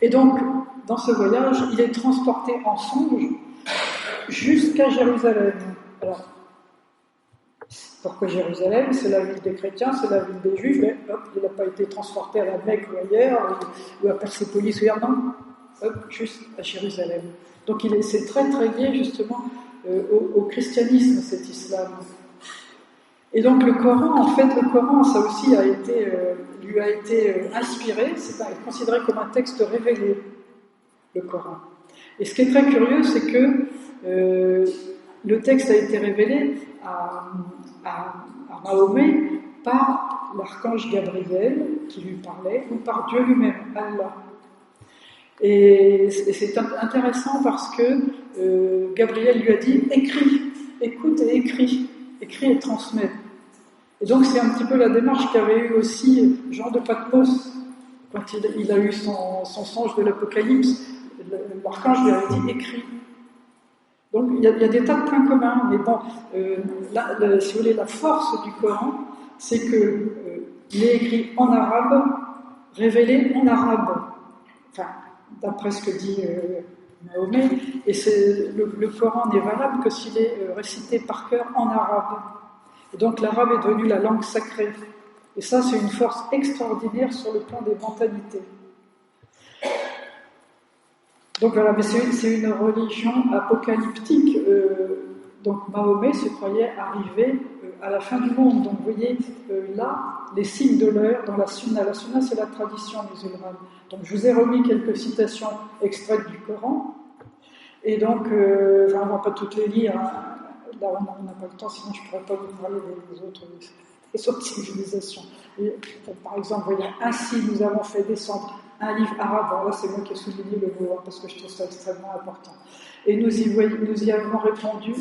Et donc, dans ce voyage, il est transporté en songe jusqu'à Jérusalem. Alors, pourquoi Jérusalem ? C'est la ville des chrétiens, c'est la ville des juifs, mais hop, il n'a pas été transporté à la Mecque ou ailleurs, ou à Persépolis ou ailleurs, non, hop, juste à Jérusalem. Donc c'est très très lié justement au christianisme, cet islam. Et donc le Coran, ça aussi lui a été inspiré, c'est considéré comme un texte révélé, le Coran. Et ce qui est très curieux, c'est que le texte a été révélé à Mahomet par l'archange Gabriel qui lui parlait, ou par Dieu lui-même, Allah. Et c'est intéressant parce que Gabriel lui a dit « Écris, écoute et écris et transmets ». Et donc c'est un petit peu la démarche qu'avait eu aussi Jean de Patmos quand il a eu son songe de l'Apocalypse. L'archange lui avait dit « Écris ». Donc il y a des tas de points communs, mais bon, si vous voulez, la force du Coran, c'est qu'il est écrit en arabe, révélé en arabe. Enfin, d'après ce que dit Mahomet, et le Coran n'est valable que s'il est récité par cœur en arabe. Et donc l'arabe est devenu la langue sacrée. Et ça, c'est une force extraordinaire sur le plan des mentalités. Donc voilà, mais c'est une religion apocalyptique. Donc Mahomet se croyait arriver à la fin du monde. Donc vous voyez là les signes de l'heure dans la sunna. La sunna, c'est la tradition musulmane. Donc je vous ai remis quelques citations extraites du Coran. Et donc, on ne va pas toutes les lire. Hein. Là, on n'a pas le temps, sinon je ne pourrais pas vous parler des autres civilisations. Et, par exemple, vous voyez, ainsi nous avons fait descendre un livre arabe. Alors là, c'est moi qui ai souligné le mot, parce que je trouve ça extrêmement important. Et nous y avons répandu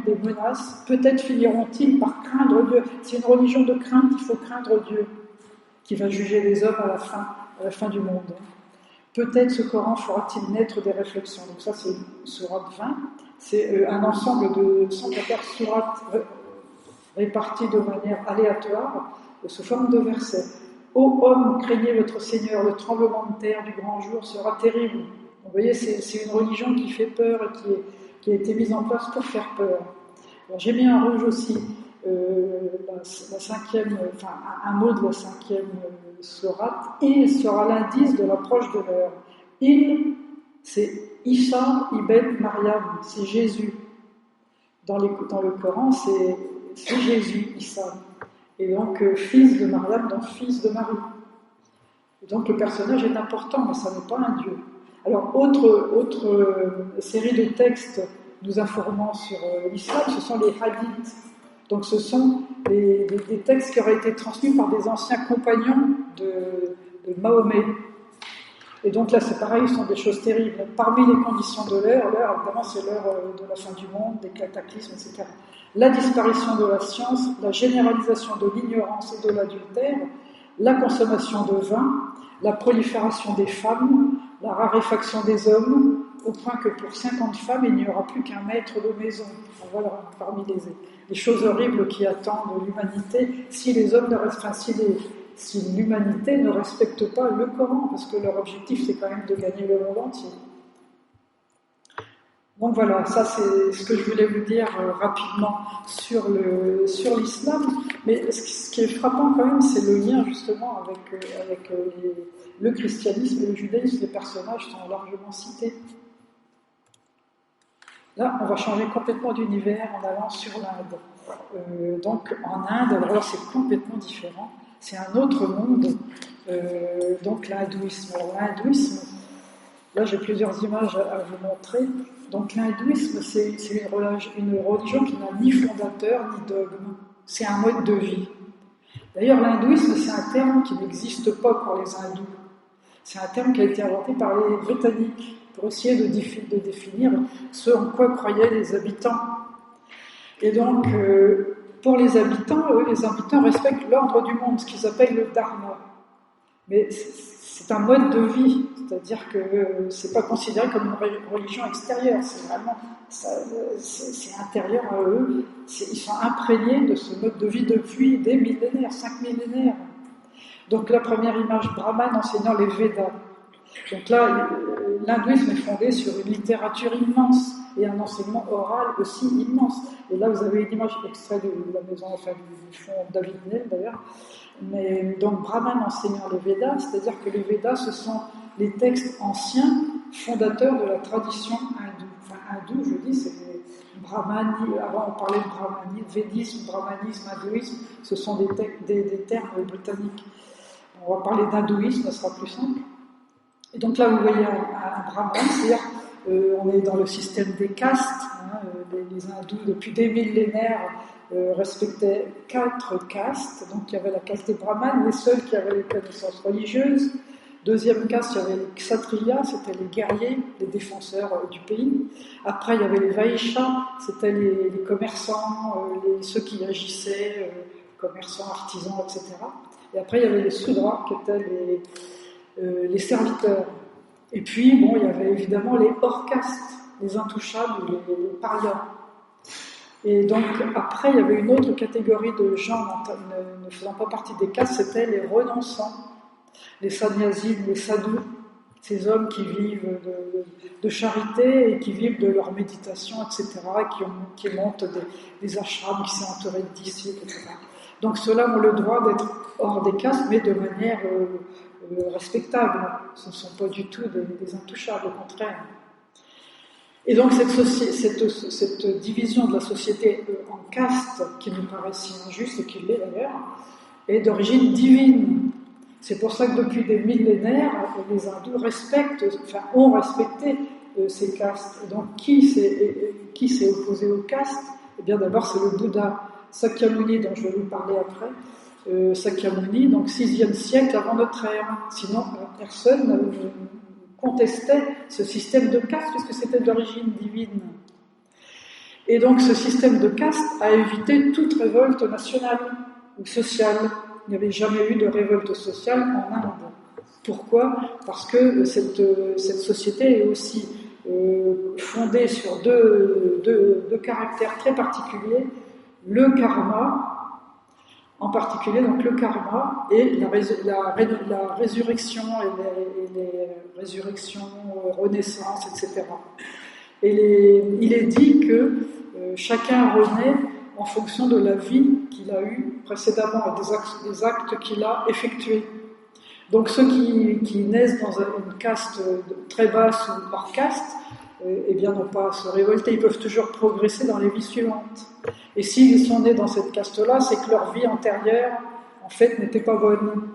des menaces. Peut-être finiront-ils par craindre Dieu. C'est une religion de crainte, il faut craindre Dieu, qui va juger les hommes à la fin du monde. Peut-être ce Coran fera-t-il naître des réflexions. Donc ça, c'est sourate 20. C'est un ensemble de 114 sourates réparties de manière aléatoire, sous forme de versets. Ô homme, craignez votre Seigneur, le tremblement de terre du grand jour sera terrible. Vous voyez, c'est une religion qui fait peur et qui a été mise en place pour faire peur. Alors, j'ai mis en rouge aussi la cinquième, enfin un mot de la cinquième sourate. Il sera l'indice de l'approche de l'heure. Il, c'est Isa ibn Maryam, c'est Jésus. Dans le Coran, c'est Jésus, Isa. Et donc, fils de Maryam, donc fils de Marie. Et donc, le personnage est important, mais ça n'est pas un dieu. Alors, autre série de textes nous informant sur l'islam, ce sont les hadiths. Donc, ce sont des textes qui auraient été transmis par des anciens compagnons de Mahomet. Et donc là, c'est pareil, ce sont des choses terribles. Parmi les conditions de l'heure, évidemment, c'est l'heure de la fin du monde, des cataclysmes, etc. La disparition de la science, la généralisation de l'ignorance et de l'adultère, la consommation de vin, la prolifération des femmes, la raréfaction des hommes, au point que pour 50 femmes, il n'y aura plus qu'un maître de maison. Voilà, parmi les choses horribles qui attendent l'humanité, si les hommes ne restent, si l'humanité ne respecte pas le Coran, parce que leur objectif, c'est quand même de gagner le monde entier. Donc voilà, ça c'est ce que je voulais vous dire rapidement sur l'islam. Mais ce qui est frappant quand même, c'est le lien justement avec le christianisme et le judaïsme. Les personnages sont largement cités. Là, on va changer complètement d'univers en allant sur l'Inde. Donc en Inde, alors là c'est complètement différent. C'est un autre monde, donc l'hindouisme. Alors l'hindouisme, là j'ai plusieurs images à vous montrer. Donc l'hindouisme, c'est une religion qui n'a ni fondateur ni dogme. C'est un mode de vie. D'ailleurs, l'hindouisme, c'est un terme qui n'existe pas pour les hindous. C'est un terme qui a été inventé par les Britanniques pour essayer de définir ce en quoi croyaient les habitants. Et donc, pour les habitants respectent l'ordre du monde, ce qu'ils appellent le dharma. Mais c'est un mode de vie, c'est-à-dire que c'est pas considéré comme une religion extérieure, c'est vraiment, c'est intérieur à eux, ils sont imprégnés de ce mode de vie depuis des millénaires, 5 millénaires. Donc la première image, Brahman enseignant les Védas. Donc là, l'hindouisme est fondé sur une littérature immense et un enseignement oral aussi immense. Et là, vous avez une image extraite de la maison, enfin du fond David Nel d'ailleurs. Mais donc Brahman enseignant les Védas, c'est-à-dire que les Védas, ce sont les textes anciens fondateurs de la tradition hindoue. Enfin, hindou, je dis, c'est Brahmani. Avant, on parlait de brahmanisme, védisme, brahmanisme, hindouisme. Ce sont des termes britanniques. On va parler d'hindouisme, ça sera plus simple. Et donc là, vous voyez un brahman, c'est-à-dire on est dans le système des castes. Les hindous, depuis des millénaires, respectaient 4 castes. Donc il y avait la caste des brahmanes, les seuls qui avaient les connaissances religieuses. Deuxième caste, il y avait les kshatriyas, c'était les guerriers, les défenseurs du pays. Après, il y avait les vaishyas, c'était les commerçants, ceux qui agissaient, commerçants, artisans, etc. Et après, il y avait les sudras, qui étaient les serviteurs. Et puis, bon, il y avait évidemment les hors-castes, les intouchables, les parias. Et donc, après, il y avait une autre catégorie de gens ne faisant pas partie des castes, c'était les renonçants, les sannyasis, les sadhus, ces hommes qui vivent de charité et qui vivent de leur méditation, etc., qui montent des ashrams, qui sont entourés de disciples, etc. Donc ceux-là ont le droit d'être hors des castes, mais de manière respectable. Ce ne sont pas du tout des intouchables, au contraire. Et donc cette division de la société en castes, qui nous paraît si injuste, et qui l'est d'ailleurs, est d'origine divine. C'est pour ça que depuis des millénaires, les hindous ont respecté ces castes. Et donc qui s'est opposé aux castes? Eh bien d'abord c'est le Bouddha. Sakyamuni, dont je vais vous parler après, Sakyamuni, donc 6e siècle avant notre ère. Sinon, personne ne contestait ce système de caste, puisque c'était d'origine divine. Et donc, ce système de caste a évité toute révolte nationale ou sociale. Il n'y avait jamais eu de révolte sociale en Inde. Pourquoi? Parce que cette société est aussi fondée sur deux caractères très particuliers. Le karma, en particulier donc le karma et la résurrection et les résurrections, renaissances, etc. Et il est dit que chacun renaît en fonction de la vie qu'il a eue précédemment et des actes qu'il a effectués. Donc ceux qui naissent dans une caste très basse ou hors caste, eh bien n'ont pas à se révolter, ils peuvent toujours progresser dans les vies suivantes. Et s'ils sont nés dans cette caste-là, c'est que leur vie antérieure, en fait, n'était pas bonne.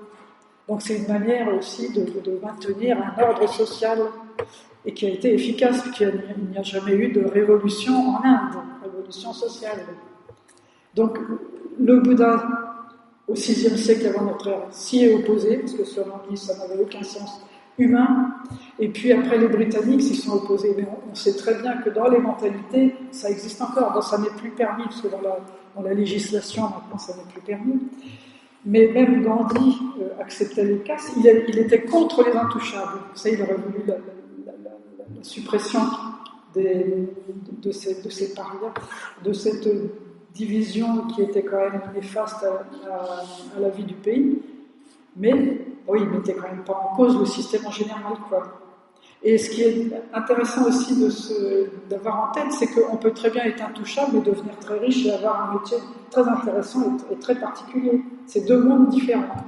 Donc c'est une manière aussi de maintenir un ordre social et qui a été efficace, puisqu'il n'y a jamais eu de révolution en Inde, révolution sociale. Donc le Bouddha, au VIe siècle avant notre ère, s'y est opposé, parce que selon lui, ça n'avait aucun sens humain. Et puis après, les Britanniques s'y sont opposés. Mais on sait très bien que dans les mentalités, ça existe encore. Ça n'est plus permis, parce que dans la législation, maintenant, ça n'est plus permis. Mais même Gandhi acceptait les castes. Il était contre les intouchables. Ça, il aurait voulu la suppression de ces parias, de cette division qui était quand même néfaste à la vie du pays. Mais oui, il ne mettait quand même pas en cause le système en général, quoi. Et ce qui est intéressant aussi d'avoir en tête, c'est qu'on peut très bien être intouchable et devenir très riche et avoir un métier très intéressant et très particulier. C'est deux mondes différents.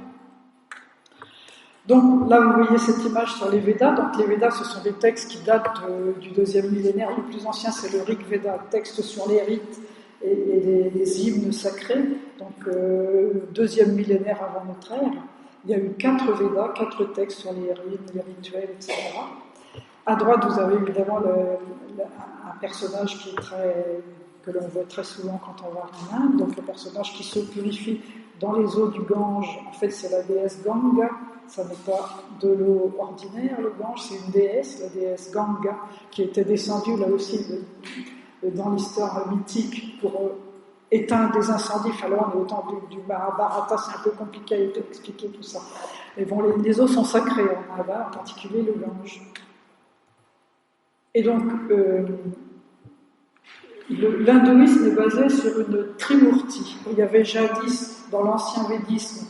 Donc là, vous voyez cette image sur les Védas. Donc les Védas, ce sont des textes qui datent du 2e millénaire. Le plus ancien, c'est le Rig Veda, texte sur les rites et les hymnes sacrés. Donc 2e millénaire avant notre ère. Il y a eu 4 Védas, 4 textes sur les rites, les rituels, etc. À droite, vous avez évidemment un personnage que l'on voit très souvent quand on va en Inde, donc le personnage qui se purifie dans les eaux du Gange. En fait, c'est la déesse Ganga, ça n'est pas de l'eau ordinaire, le Gange, c'est une déesse, la déesse Ganga, qui était descendue là aussi dans l'histoire mythique pour éteindre des incendies. Alors, on est au temps du Mahabharata, c'est un peu compliqué d'expliquer tout ça. Mais bon, les eaux sont sacrées en Inde, en particulier le Gange. Et donc, l'hindouisme est basé sur une trimurti. Il y avait jadis, dans l'ancien védisme,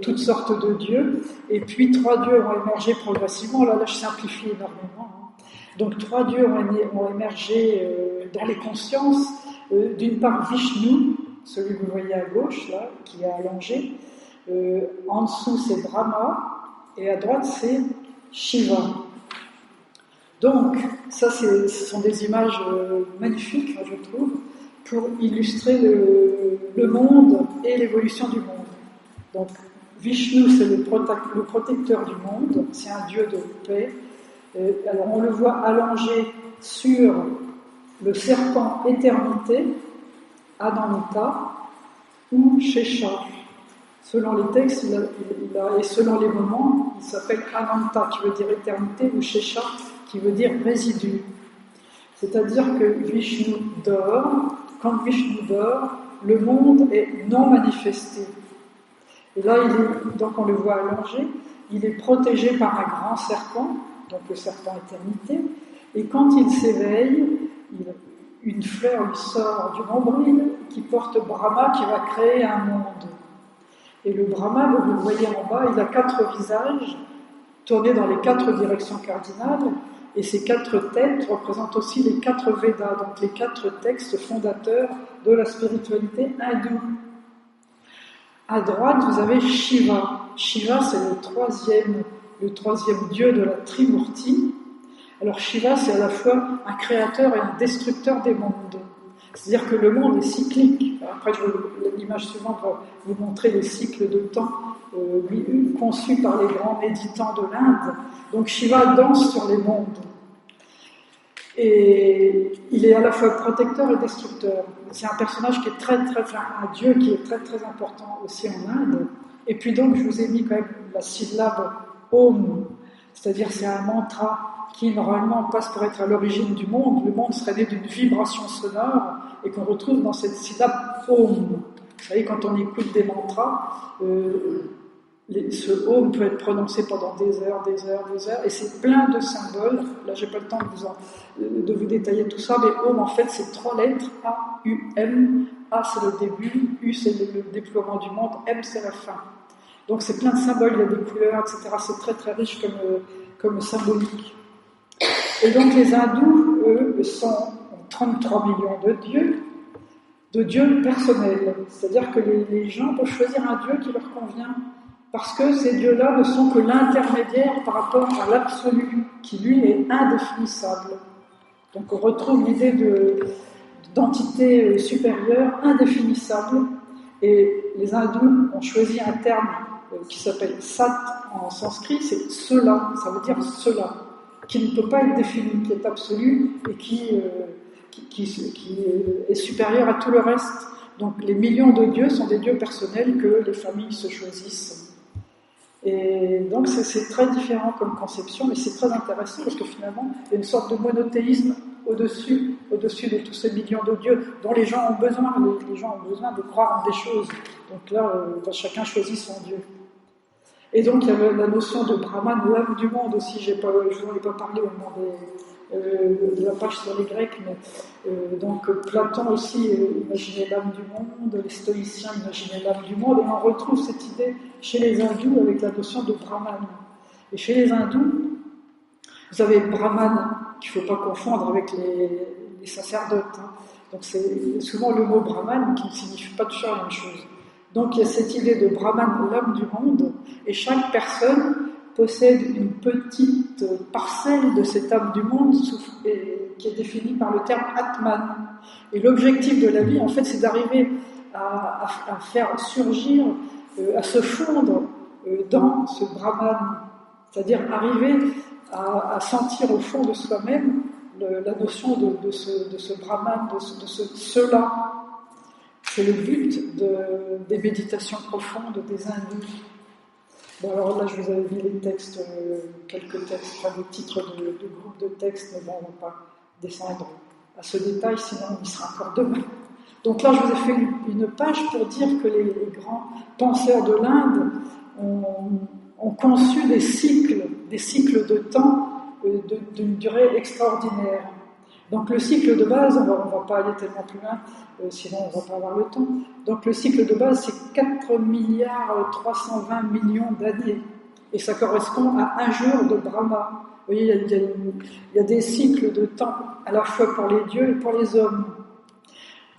toutes sortes de dieux, et puis 3 dieux ont émergé progressivement. Là je simplifie énormément. Donc 3 dieux ont émergé dans les consciences. D'une part Vishnu, celui que vous voyez à gauche, là, qui est allongé. En dessous, c'est Brahma, et à droite, c'est Shiva. Donc, ça, ce sont des images magnifiques, je trouve, pour illustrer le monde et l'évolution du monde. Donc, Vishnu, c'est le protecteur du monde, c'est un dieu de paix, Alors on le voit allongé sur le serpent éternité, Ananta, ou Shesha. Selon les textes et selon les moments, il s'appelle Ananta, qui veut dire éternité, ou Shesha, qui veut dire résidu. C'est-à-dire que Vishnu dort. Quand Vishnu dort, le monde est non manifesté. Et là, donc on le voit allongé, il est protégé par un grand serpent, donc le serpent éternité, et quand il s'éveille, une fleur lui sort du nombril qui porte Brahma qui va créer un monde. Et le Brahma, vous le voyez en bas, il a 4 visages tournés dans les 4 directions cardinales, et ces 4 têtes représentent aussi les 4 Védas, donc les 4 textes fondateurs de la spiritualité hindoue. À droite, vous avez Shiva. Shiva, c'est le troisième dieu de la Trimurti. Alors Shiva, c'est à la fois un créateur et un destructeur des mondes. C'est-à-dire que le monde est cyclique. Après, l'image suivante va vous montrer les cycles de temps conçus par les grands méditants de l'Inde. Donc Shiva danse sur les mondes. Et il est à la fois protecteur et destructeur. C'est un personnage qui est un dieu qui est très très important aussi en Inde. Et puis donc, je vous ai mis quand même la syllabe Om, c'est-à-dire c'est un mantra qui normalement passe pour être à l'origine du monde. Le monde serait né d'une vibration sonore et qu'on retrouve dans cette syllabe Om. Vous savez, quand on écoute des mantras, ce Om peut être prononcé pendant des heures, et c'est plein de symboles. Là, j'ai pas le temps de vous détailler tout ça, mais Om, en fait, c'est 3 lettres, A, U, M. A, c'est le début, U, c'est le déploiement du monde, M, c'est la fin. Donc, c'est plein de symboles, il y a des couleurs, etc. C'est très, très riche comme symbolique. Et donc, les hindous, eux, ont 33 millions de dieux personnels. C'est-à-dire que les gens peuvent choisir un dieu qui leur convient. Parce que ces dieux-là ne sont que l'intermédiaire par rapport à l'absolu, qui lui est indéfinissable. Donc on retrouve l'idée d'entité supérieure, indéfinissable, et les hindous ont choisi un terme qui s'appelle sat en sanskrit, c'est cela, ça veut dire cela, qui ne peut pas être défini, qui est absolu et qui est supérieur à tout le reste. Donc les millions de dieux sont des dieux personnels que les familles se choisissent. Et donc c'est très différent comme conception, mais c'est très intéressant parce que finalement, il y a une sorte de monothéisme au-dessus de tous ces millions de dieux dont les gens ont besoin. Les gens ont besoin de croire en des choses. Donc là, chacun choisit son dieu. Et donc il y a la notion de Brahman, l'âme du monde aussi. Je n'en ai pas parlé au moment de la page sur les Grecs, mais donc Platon aussi imaginait l'âme du monde, les stoïciens imaginaient l'âme du monde, et on retrouve cette idée chez les hindous avec la notion de Brahman. Et chez les hindous, vous avez Brahman, qu'il ne faut pas confondre avec les sacerdotes. Hein. Donc c'est souvent le mot Brahman qui ne signifie pas toujours la même chose. Donc il y a cette idée de Brahman, l'âme du monde, et chaque personne possède une petite parcelle de cette âme du monde qui est définie par le terme Atman. Et l'objectif de la vie, en fait, c'est d'arriver à faire surgir, à se fondre dans ce Brahman, c'est-à-dire arriver à sentir au fond de soi-même la notion de ce Brahman, de ce cela. C'est le but des méditations profondes des hindous. Bon, alors là, je vous avais mis les textes, quelques textes, enfin des titres de groupes de textes, mais bon, on ne va pas descendre à ce détail, sinon on y sera encore demain. Donc là, je vous ai fait une page pour dire que les grands penseurs de l'Inde ont conçu des cycles de temps d'une durée extraordinaire. Donc le cycle de base, on va pas aller tellement plus loin, sinon on va pas avoir le temps. Donc le cycle de base, c'est 4 milliards 320 millions d'années. Et ça correspond à un jour de Brahma. Vous voyez, il y a des cycles de temps, à la fois pour les dieux et pour les hommes.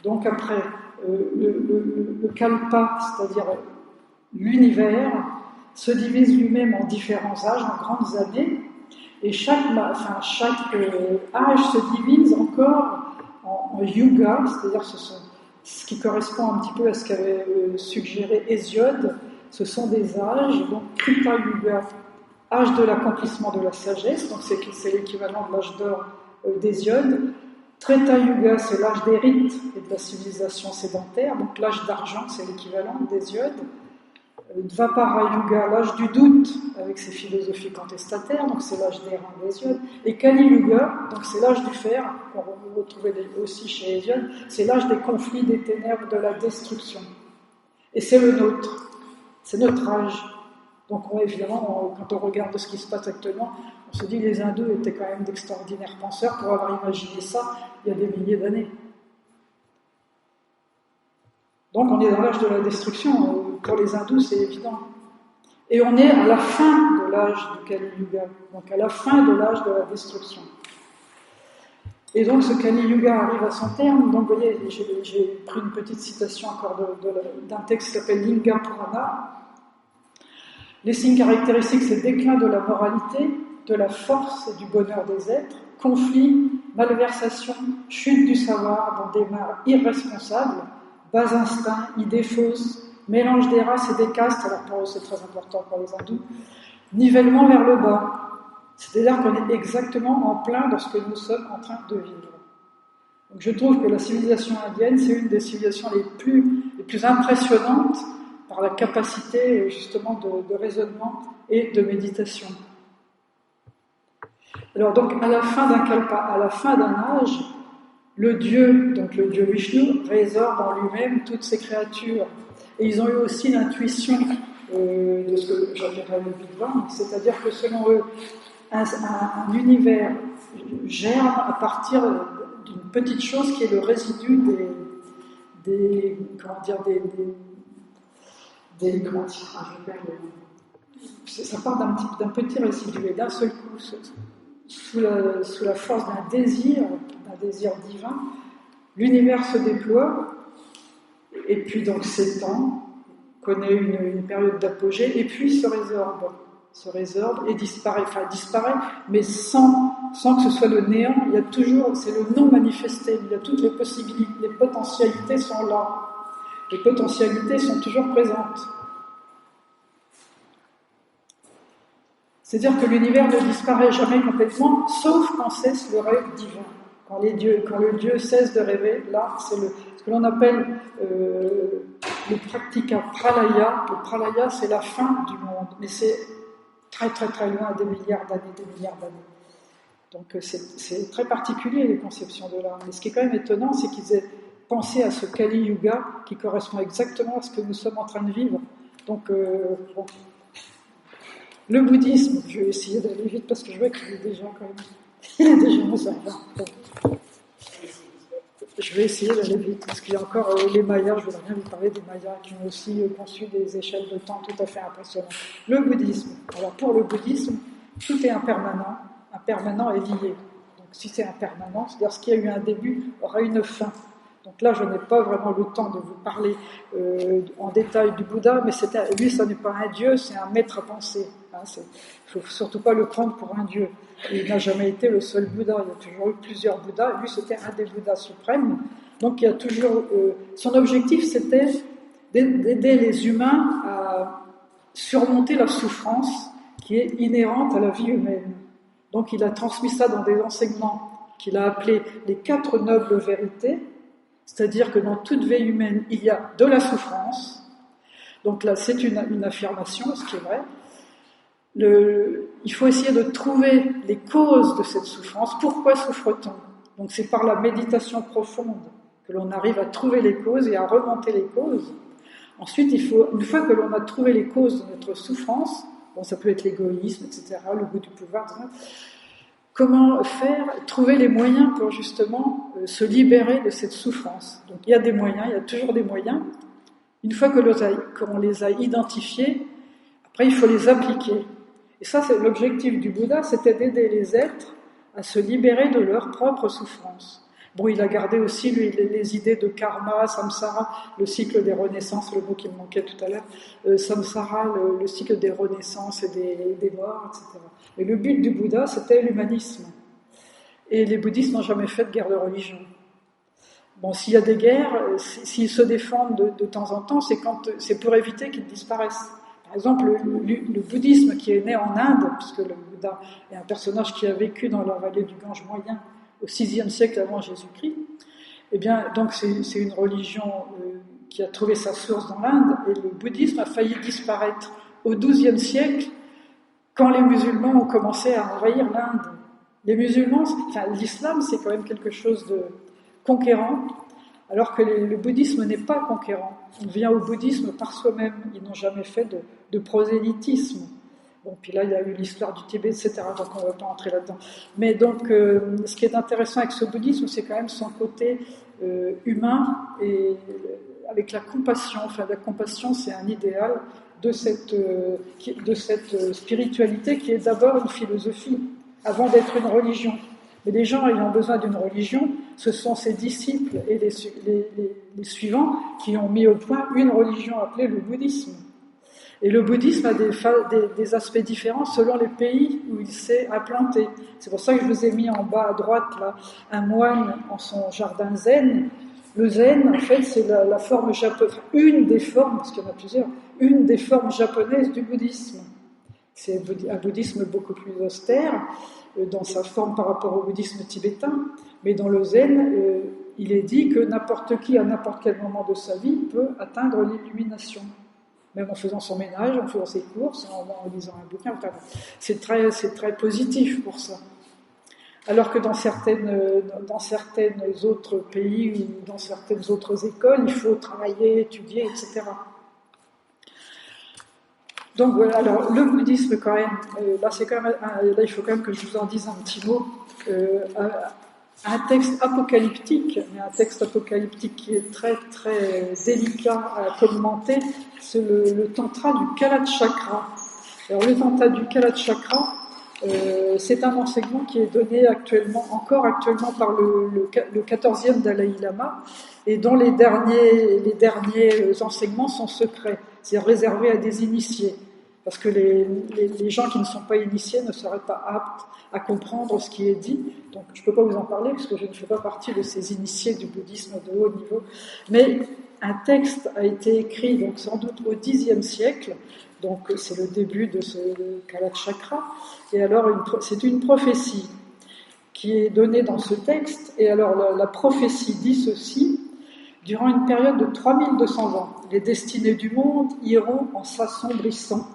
Donc après, le kalpa, c'est-à-dire l'univers, se divise lui-même en différents âges, en grandes années. Et chaque âge se divise encore en yuga, c'est-à-dire ce qui correspond un petit peu à ce qu'avait suggéré Hésiode, ce sont des âges, donc Kripa Yuga. âge de l'accomplissement de la sagesse, donc c'est l'équivalent de l'âge d'or d'Hésiode. Treta Yuga, c'est l'âge des rites et de la civilisation sédentaire, donc l'âge d'argent, c'est l'équivalent d'Hésiode. Dvapara Yuga, l'âge du doute, avec ses philosophies contestataires, donc c'est l'âge des reins d'Hésiode. Et Kali Yuga, donc c'est l'âge du fer, qu'on retrouvait aussi chez Hésiode, c'est l'âge des conflits, des ténèbres, de la destruction. Et c'est le nôtre, c'est notre âge. Donc évidemment, quand on regarde ce qui se passe actuellement, on se dit que les hindous étaient quand même d'extraordinaires penseurs pour avoir imaginé ça il y a des milliers d'années. Donc on est dans l'âge de la destruction, pour les hindous c'est évident. Et on est à la fin de l'âge du Kali Yuga, donc à la fin de l'âge de la destruction. Et donc ce Kali Yuga arrive à son terme, donc vous voyez, j'ai pris une petite citation encore d'un texte qui s'appelle Linga Purana. Les signes caractéristiques, c'est le déclin de la moralité, de la force et du bonheur des êtres, conflits, malversations, chute du savoir dans des mains irresponsables, bas instincts, idées fausses, mélange des races et des castes, alors pour eux c'est très important pour les hindous, nivellement vers le bas, c'est-à-dire qu'on est exactement en plein dans ce que nous sommes en train de vivre. Donc je trouve que la civilisation indienne, c'est une des civilisations les plus impressionnantes par la capacité justement de raisonnement et de méditation. Alors donc à la fin d'un kalpa, à la fin d'un âge, le dieu Vishnu, résorbe en lui-même toutes ces créatures. Et ils ont eu aussi l'intuition de ce que j'appellerais le Big Bang, c'est-à-dire que selon eux, un univers germe à partir d'une petite chose qui est le résidu ça part d'un petit résidu, et d'un seul coup, sous la force d'un désir divin, l'univers se déploie, et puis donc s'étend, connaît une période d'apogée, et puis se résorbe et disparaît, mais sans que ce soit le néant. Il y a toujours, c'est le non manifesté, il y a toutes les possibilités, les potentialités sont là, les potentialités sont toujours présentes. C'est-à-dire que l'univers ne disparaît jamais complètement, sauf quand cesse le rêve divin. Quand le Dieu cesse de rêver, là, c'est ce que l'on appelle le praktika pralaya. Le pralaya, c'est la fin du monde, mais c'est très très très loin, des milliards d'années. Donc c'est très particulier les conceptions de l'âme. Mais ce qui est quand même étonnant, c'est qu'ils aient pensé à ce Kali Yuga qui correspond exactement à ce que nous sommes en train de vivre. Donc bon. Le bouddhisme, je vais essayer d'aller vite parce que je vois qu'il y a des gens quand même. Il y a des gens observants. Je vais essayer d'aller vite parce qu'il y a encore les Mayas. Je voudrais bien vous parler des Mayas qui ont aussi conçu des échelles de temps tout à fait impressionnantes. Le bouddhisme. Alors pour le bouddhisme, tout est impermanent est lié. Donc si c'est impermanent, c'est-à-dire ce qui a eu un début aura une fin. Donc là, je n'ai pas vraiment le temps de vous parler en détail du Bouddha, mais lui, ça n'est pas un dieu, c'est un maître à penser. Il ne faut surtout pas le prendre pour un dieu. Il n'a jamais été le seul Bouddha, il y a toujours eu plusieurs Bouddhas, lui c'était un des Bouddhas suprêmes. Donc il y a toujours... son objectif c'était d'aider les humains à surmonter la souffrance qui est inhérente à la vie humaine. Donc il a transmis ça dans des enseignements qu'il a appelés les 4 nobles vérités, c'est-à-dire que dans toute vie humaine, il y a de la souffrance. Donc là, c'est une affirmation, ce qui est vrai. Il faut essayer de trouver les causes de cette souffrance. Pourquoi souffre-t-on ? Donc c'est par la méditation profonde que l'on arrive à trouver les causes et à remonter les causes. Ensuite, une fois que l'on a trouvé les causes de notre souffrance, bon, ça peut être l'égoïsme, etc., le goût du pouvoir, etc., comment trouver les moyens pour justement se libérer de cette souffrance. Donc il y a des moyens, il y a toujours des moyens. Une fois qu'on les a identifiés, après il faut les appliquer. Et ça, c'est l'objectif du Bouddha, c'était d'aider les êtres à se libérer de leur propre souffrance. Bon, il a gardé aussi lui, les idées de karma, samsara, le cycle des renaissances, le mot qui me manquait tout à l'heure, samsara, le cycle des renaissances et des morts, etc. Et le but du Bouddha, c'était l'humanisme. Et les bouddhistes n'ont jamais fait de guerre de religion. Bon, s'il y a des guerres, s'ils se défendent de temps en temps, c'est pour éviter qu'ils disparaissent. Par exemple, le bouddhisme qui est né en Inde, puisque le Bouddha est un personnage qui a vécu dans la vallée du Gange moyen au VIe siècle avant Jésus-Christ, eh bien, donc c'est une religion qui a trouvé sa source dans l'Inde, et le bouddhisme a failli disparaître au XIIe siècle quand les musulmans ont commencé à envahir l'Inde. Les musulmans, l'islam, c'est quand même quelque chose de conquérant, alors que le bouddhisme n'est pas conquérant. On vient au bouddhisme par soi-même. Ils n'ont jamais fait de prosélytisme. Bon, puis là, il y a eu l'histoire du Tibet, etc., donc on ne va pas entrer là-dedans. Mais donc, ce qui est intéressant avec ce bouddhisme, c'est quand même son côté humain et avec la compassion. Enfin, la compassion, c'est un idéal de cette spiritualité qui est d'abord une philosophie, avant d'être une religion. Mais les gens ayant besoin d'une religion, ce sont ses disciples et les suivants qui ont mis au point une religion appelée le bouddhisme. Et le bouddhisme a des aspects différents selon les pays où il s'est implanté. C'est pour ça que je vous ai mis en bas à droite là, un moine en son jardin zen. Le zen, en fait, c'est la forme japonaise, une des formes, parce qu'il y en a plusieurs, une des formes japonaises du bouddhisme. C'est un bouddhisme beaucoup plus austère dans sa forme par rapport au bouddhisme tibétain, mais dans le zen, il est dit que n'importe qui, à n'importe quel moment de sa vie, peut atteindre l'illumination. Même en faisant son ménage, en faisant ses courses, en lisant un bouquin. Enfin, c'est très positif pour ça. Alors que dans certaines autres pays ou dans certaines autres écoles, il faut travailler, étudier, etc. Donc voilà, alors le bouddhisme quand même, là il faut quand même que je vous en dise un petit mot. Un texte apocalyptique, mais un texte apocalyptique qui est très très délicat à commenter, c'est le tantra du Kalachakra. Alors le tantra du Kalachakra, c'est un enseignement qui est donné encore actuellement par le 14e Dalai Lama, et dont les derniers enseignements sont secrets, c'est réservé à des initiés. Parce que les gens qui ne sont pas initiés ne seraient pas aptes à comprendre ce qui est dit. Donc je ne peux pas vous en parler parce que je ne fais pas partie de ces initiés du bouddhisme de haut niveau. Mais un texte a été écrit donc sans doute au Xe siècle, donc c'est le début de ce Kalachakra. Et alors c'est une prophétie qui est donnée dans ce texte. Et alors la prophétie dit ceci: durant une période de 3200 ans, les destinées du monde iront en s'assombrissant.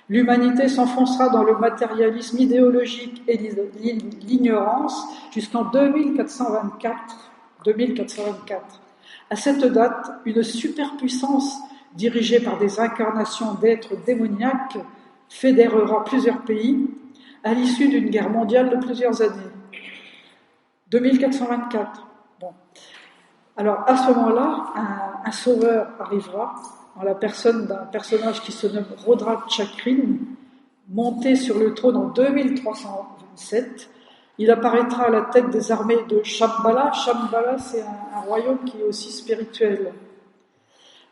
L'humanité s'enfoncera dans le matérialisme idéologique et l'ignorance jusqu'en 2424. À cette date, une superpuissance dirigée par des incarnations d'êtres démoniaques fédérera plusieurs pays à l'issue d'une guerre mondiale de plusieurs années. 2424. Bon. Alors, à ce moment-là, un sauveur arrivera en la personne d'un personnage qui se nomme Rodra Chakrin, monté sur le trône en 2327. Il apparaîtra à la tête des armées de Shambhala. Shambhala, c'est un royaume qui est aussi spirituel.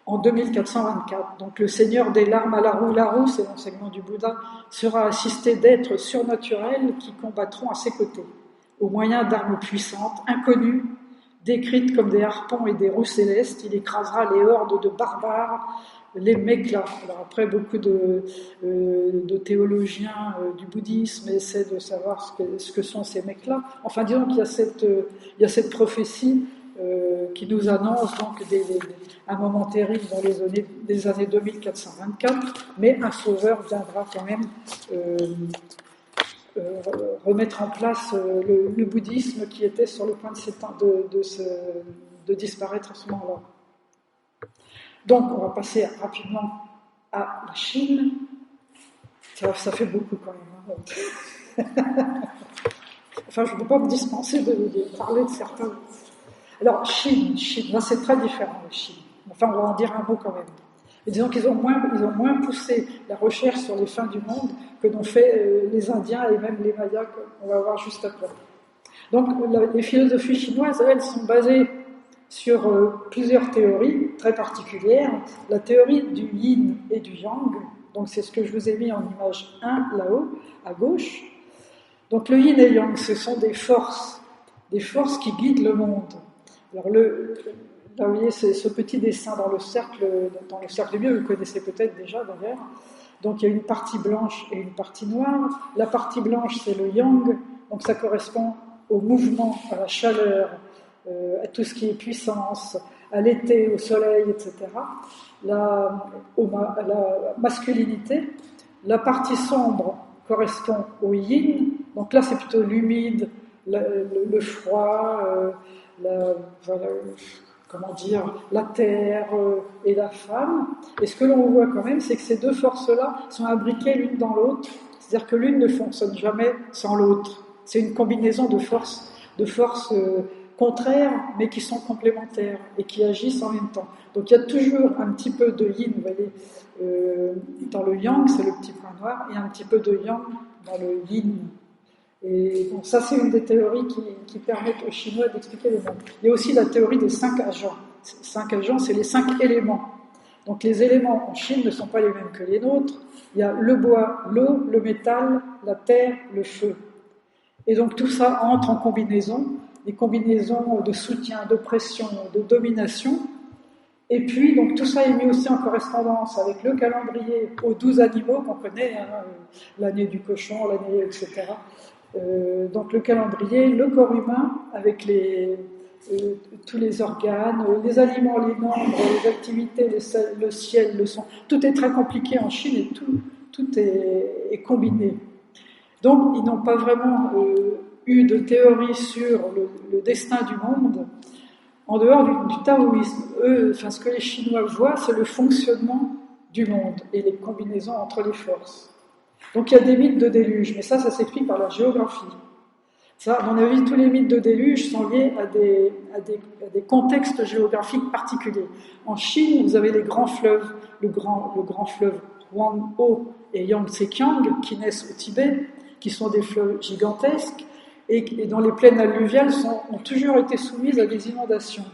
En 2424. Donc le seigneur des larmes à Laru, c'est l'enseignement du Bouddha, sera assisté d'êtres surnaturels qui combattront à ses côtés, au moyen d'armes puissantes, inconnues, décrites comme des harpons et des roues célestes. Il écrasera les hordes de barbares, les Meklas. Alors après, beaucoup de théologiens du bouddhisme essaient de savoir ce que sont ces Meklas. Enfin, disons qu'il y a cette prophétie qui nous annonce donc un moment terrible dans les années 2424, mais un sauveur viendra quand même remettre en place le bouddhisme qui était sur le point de disparaître à ce moment-là. Donc, on va passer rapidement à la Chine. Ça fait beaucoup quand même. Enfin, je ne peux pas me dispenser de parler de certains. Alors, Chine, là c'est très différent, la Chine. Enfin, on va en dire un mot quand même. Et disons qu'ils ont moins poussé la recherche sur les fins du monde que n'ont fait les Indiens et même les Mayas, qu'on va voir juste après. Donc, les philosophies chinoises, elles, sont basées sur plusieurs théories très particulières. La théorie du yin et du yang, donc c'est ce que je vous ai mis en image 1 là-haut, à gauche. Donc, le yin et le yang, ce sont des forces qui guident le monde. Alors là, vous voyez, c'est ce petit dessin dans le cercle bleu, vous le connaissez peut-être déjà d'ailleurs. Donc il y a une partie blanche et une partie noire. La partie blanche, c'est le yang, donc ça correspond au mouvement, à la chaleur, à tout ce qui est puissance, à l'été, au soleil, etc. À la masculinité. La partie sombre correspond au yin, donc là c'est plutôt l'humide, le froid, la terre et la femme. Et ce que l'on voit quand même, c'est que ces deux forces-là sont imbriquées l'une dans l'autre, c'est-à-dire que l'une ne fonctionne jamais sans l'autre. C'est une combinaison de forces contraires, mais qui sont complémentaires et qui agissent en même temps. Donc il y a toujours un petit peu de yin, vous voyez, dans le yang, c'est le petit point noir, et un petit peu de yang dans le yin. Et donc ça, c'est une des théories qui permettent aux Chinois d'expliquer les mondes. Il y a aussi la théorie des 5 agents. 5 agents, c'est les 5 éléments. Donc les éléments en Chine ne sont pas les mêmes que les nôtres. Il y a le bois, l'eau, le métal, la terre, le feu. Et donc tout ça entre en combinaison, des combinaisons de soutien, de pression, de domination. Et puis, donc tout ça est mis aussi en correspondance avec le calendrier aux 12 animaux qu'on connaît, l'année du cochon, l'année, etc. Donc le calendrier, le corps humain avec tous les organes, les aliments, les nombres, les activités, le ciel, le son. Tout est très compliqué en Chine et tout est combiné. Donc ils n'ont pas vraiment eu de théorie sur le destin du monde en dehors du taoïsme. Eux, ce que les Chinois voient, c'est le fonctionnement du monde et les combinaisons entre les forces. Donc il y a des mythes de déluge, mais ça s'explique par la géographie. Ça, à mon avis, tous les mythes de déluge sont liés à des contextes géographiques particuliers. En Chine, vous avez les grands fleuves, le grand fleuve Huanghe et Yangtze-Kiang, qui naissent au Tibet, qui sont des fleuves gigantesques, et dont les plaines alluviales ont toujours été soumises à des inondations.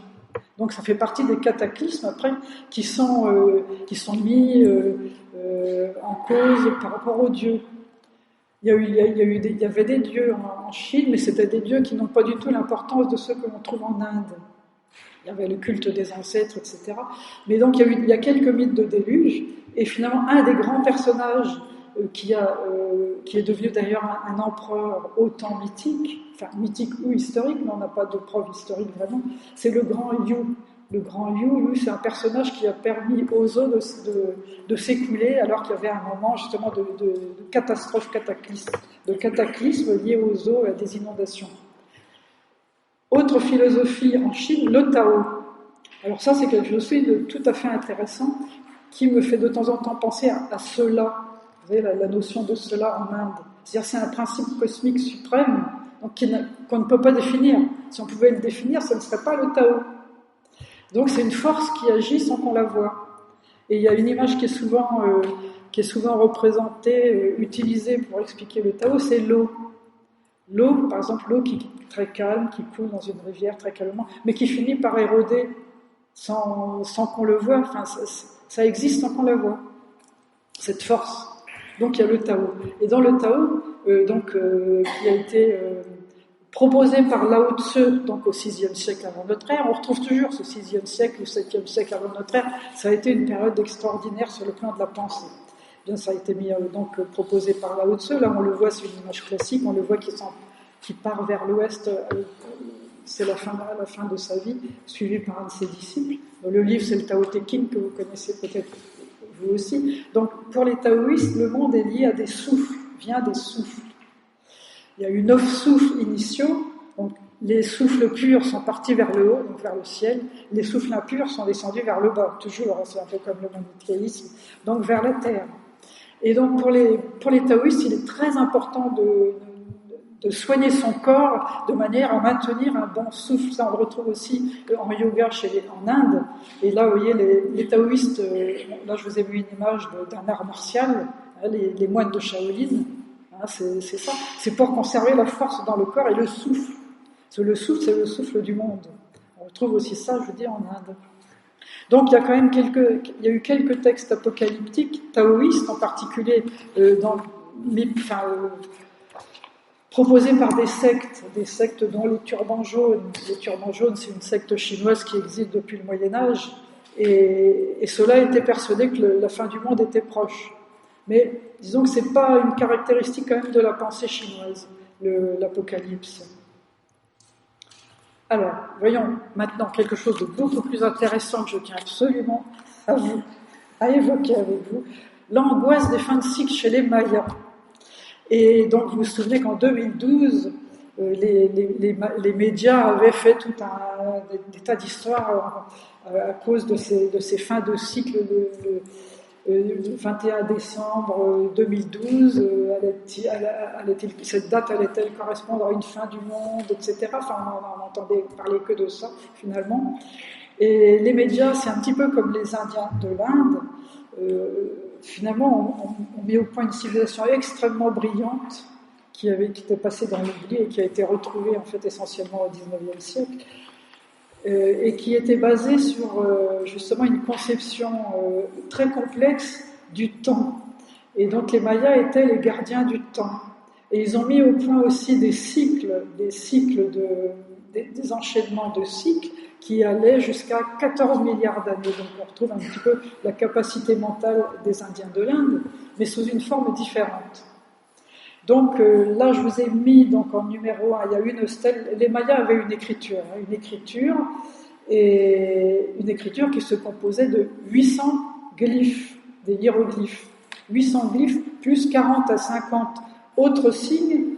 Donc ça fait partie des cataclysmes après qui sont mis en cause par rapport aux dieux. Il y avait des dieux en Chine, mais c'était des dieux qui n'ont pas du tout l'importance de ceux que l'on trouve en Inde. Il y avait le culte des ancêtres, etc. Mais donc il y a quelques mythes de déluge, et finalement un des grands personnages qui est devenu d'ailleurs un empereur autant mythique, enfin mythique ou historique, mais on n'a pas de preuve historique vraiment, c'est le grand Yu. Le grand Yu, c'est un personnage qui a permis aux eaux de s'écouler alors qu'il y avait un moment justement de catastrophe, de cataclysme lié aux eaux et à des inondations. Autre philosophie en Chine, le Tao. Alors ça, c'est quelque chose de tout à fait intéressant qui me fait de temps en temps penser à cela. Vous voyez la notion de cela en Inde. C'est-à-dire c'est un principe cosmique suprême donc qu'on ne peut pas définir. Si on pouvait le définir, ce ne serait pas le Tao. Donc c'est une force qui agit sans qu'on la voie. Et il y a une image qui est souvent représentée, utilisée pour expliquer le Tao, c'est l'eau. L'eau, par exemple, l'eau qui est très calme, qui coule dans une rivière très calmement, mais qui finit par éroder sans qu'on le voie. Enfin, ça existe sans qu'on la voie, cette force. Donc il y a le Tao. Et dans le Tao, qui a été proposé par Lao Tzu, donc au VIe siècle avant notre ère, on retrouve toujours ce VIe siècle ou 7e siècle avant notre ère, ça a été une période extraordinaire sur le plan de la pensée. Bien, ça a été proposé par Lao Tzu, là on le voit, c'est une image classique, on le voit qui part vers l'ouest, c'est la fin de sa vie, suivi par un de ses disciples. Le livre, c'est le Tao Te Ching, que vous connaissez peut-être vous aussi. Donc pour les taoïstes, le monde est lié à des souffles, vient des souffles. Il y a eu 9 souffles initiaux, donc les souffles purs sont partis vers le haut, donc vers le ciel, les souffles impurs sont descendus vers le bas, toujours, c'est un peu comme le manichéisme, donc vers la terre. Et donc pour les taoïstes, il est très important de soigner son corps de manière à maintenir un bon souffle. Ça, on le retrouve aussi en yoga en Inde. Et là, vous voyez, les taoïstes, là je vous ai vu une image d'un art martial, les moines de Shaolin. C'est ça, c'est pour conserver la force dans le corps et le souffle. Parce que le souffle, c'est le souffle du monde. On retrouve aussi ça, je vous dis, en Inde. Donc il y a quand même eu quelques textes apocalyptiques, taoïstes en particulier, proposés par des sectes dont les turbans jaunes. Les turbans jaunes, c'est une secte chinoise qui existe depuis le Moyen-Âge, et ceux-là étaient persuadés que la fin du monde était proche. Mais disons que ce n'est pas une caractéristique quand même de la pensée chinoise, l'Apocalypse. Alors, voyons maintenant quelque chose de beaucoup plus intéressant que je tiens absolument à évoquer avec vous, l'angoisse des fins de cycle chez les Mayas. Et donc, vous vous souvenez qu'en 2012, les médias avaient fait tout des tas d'histoires à cause de ces fins de cycle le 21 décembre 2012, cette date allait-elle correspondre à une fin du monde, etc. Enfin, on n'entendait parler que de ça, finalement. Et les médias, c'est un petit peu comme les Indiens de l'Inde. Finalement, on met au point une civilisation extrêmement brillante qui était passée dans l'oubli et qui a été retrouvée en fait essentiellement au XIXe siècle. Et qui était basée sur justement une conception très complexe du temps. Et donc les Mayas étaient les gardiens du temps. Et ils ont mis au point aussi des enchaînements de cycles qui allaient jusqu'à 14 milliards d'années. Donc on retrouve un petit peu la capacité mentale des Indiens de l'Inde, mais sous une forme différente. Donc là, je vous ai mis donc, en numéro 1, il y a une stèle. Les Mayas avaient une écriture qui se composait de 800 glyphes, des hiéroglyphes. 800 glyphes plus 40 à 50 autres signes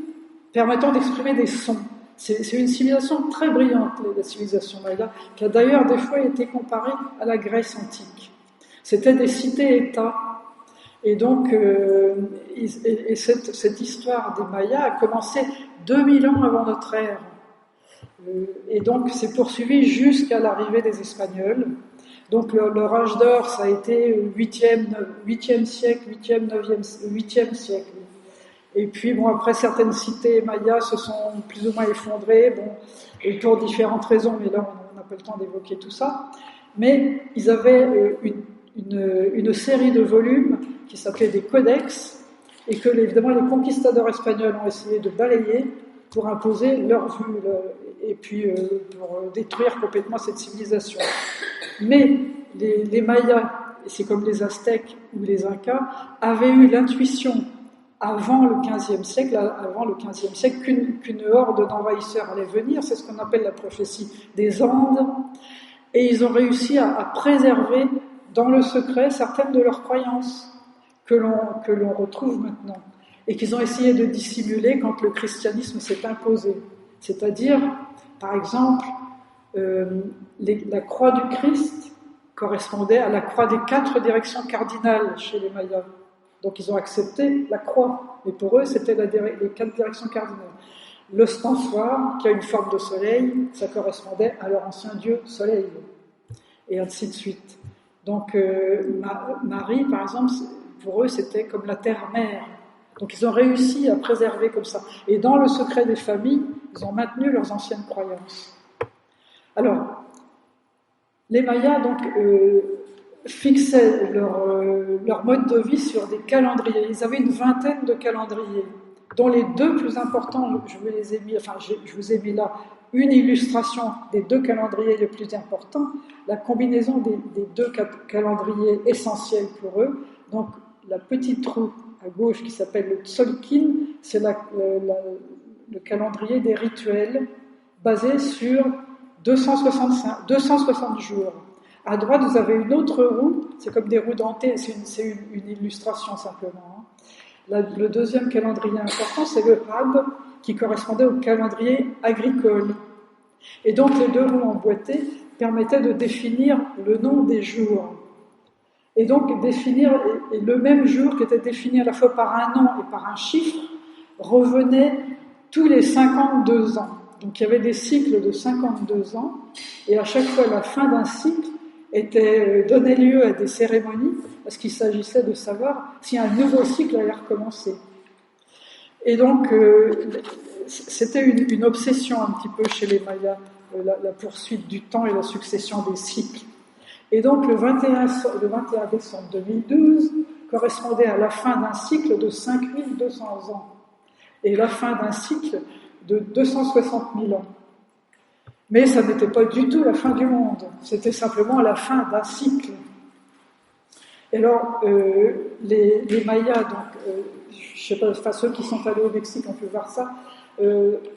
permettant d'exprimer des sons. C'est une civilisation très brillante, la civilisation maya, qui a d'ailleurs des fois été comparée à la Grèce antique. C'était des cités-États. Et donc, cette histoire des Mayas a commencé 2000 ans avant notre ère. Et donc, c'est poursuivi jusqu'à l'arrivée des Espagnols. Donc, leur âge d'or, ça a été 8e siècle, 8e siècle. Et puis, bon, après, certaines cités mayas se sont plus ou moins effondrées, bon, et pour différentes raisons, mais là, on n'a pas le temps d'évoquer tout ça. Mais ils avaient une série de volumes qui s'appelaient des codex, et que, évidemment, les conquistadors espagnols ont essayé de balayer pour imposer leur vue, et puis pour détruire complètement cette civilisation. Mais les Mayas, c'est comme les Aztèques ou les Incas, avaient eu l'intuition avant le XVe siècle, qu'une horde d'envahisseurs allait venir. C'est ce qu'on appelle la prophétie des Andes. Et ils ont réussi à préserver dans le secret certaines de leurs croyances que l'on retrouve maintenant et qu'ils ont essayé de dissimuler quand le christianisme s'est imposé. C'est-à-dire, par exemple, la croix du Christ correspondait à la croix des 4 directions cardinales chez les Mayas. Donc ils ont accepté la croix, mais pour eux c'était les 4 directions cardinales. L'ostensoir, qui a une forme de soleil, ça correspondait à leur ancien dieu soleil, et ainsi de suite. Donc Marie, par exemple, pour eux c'était comme la terre-mère. Donc ils ont réussi à préserver comme ça. Et dans le secret des familles, ils ont maintenu leurs anciennes croyances. Alors, les Mayas donc fixaient leur mode de vie sur des calendriers. Ils avaient une vingtaine de calendriers, dont les 2 plus importants, je vous ai mis là une illustration des 2 calendriers les plus importants, la combinaison des 2 calendriers essentiels pour eux. Donc la petite roue à gauche qui s'appelle le Tzolk'in, c'est le calendrier des rituels basé sur 260 jours. À droite, vous avez une autre roue, c'est comme des roues dentées, c'est une illustration simplement. Le deuxième calendrier important, c'est le Hab, qui correspondait au calendrier agricole. Et donc, les 2 roues emboîtées permettaient de définir le nom des jours. Et donc, définir le même jour qui était défini à la fois par un nom et par un chiffre, revenait tous les 52 ans. Donc il y avait des cycles de 52 ans, et à chaque fois la fin d'un cycle donnait lieu à des cérémonies, parce qu'il s'agissait de savoir si un nouveau cycle allait recommencer. Et donc c'était une obsession un petit peu chez les Mayas, la poursuite du temps et la succession des cycles. Et donc le 21 décembre 2012 correspondait à la fin d'un cycle de 5200 ans. et la fin d'un cycle de 260 000 ans. Mais ça n'était pas du tout la fin du monde, c'était simplement la fin d'un cycle. Et alors, les Mayas, donc, je sais pas, enfin, ceux qui sont allés au Mexique ont pu voir ça,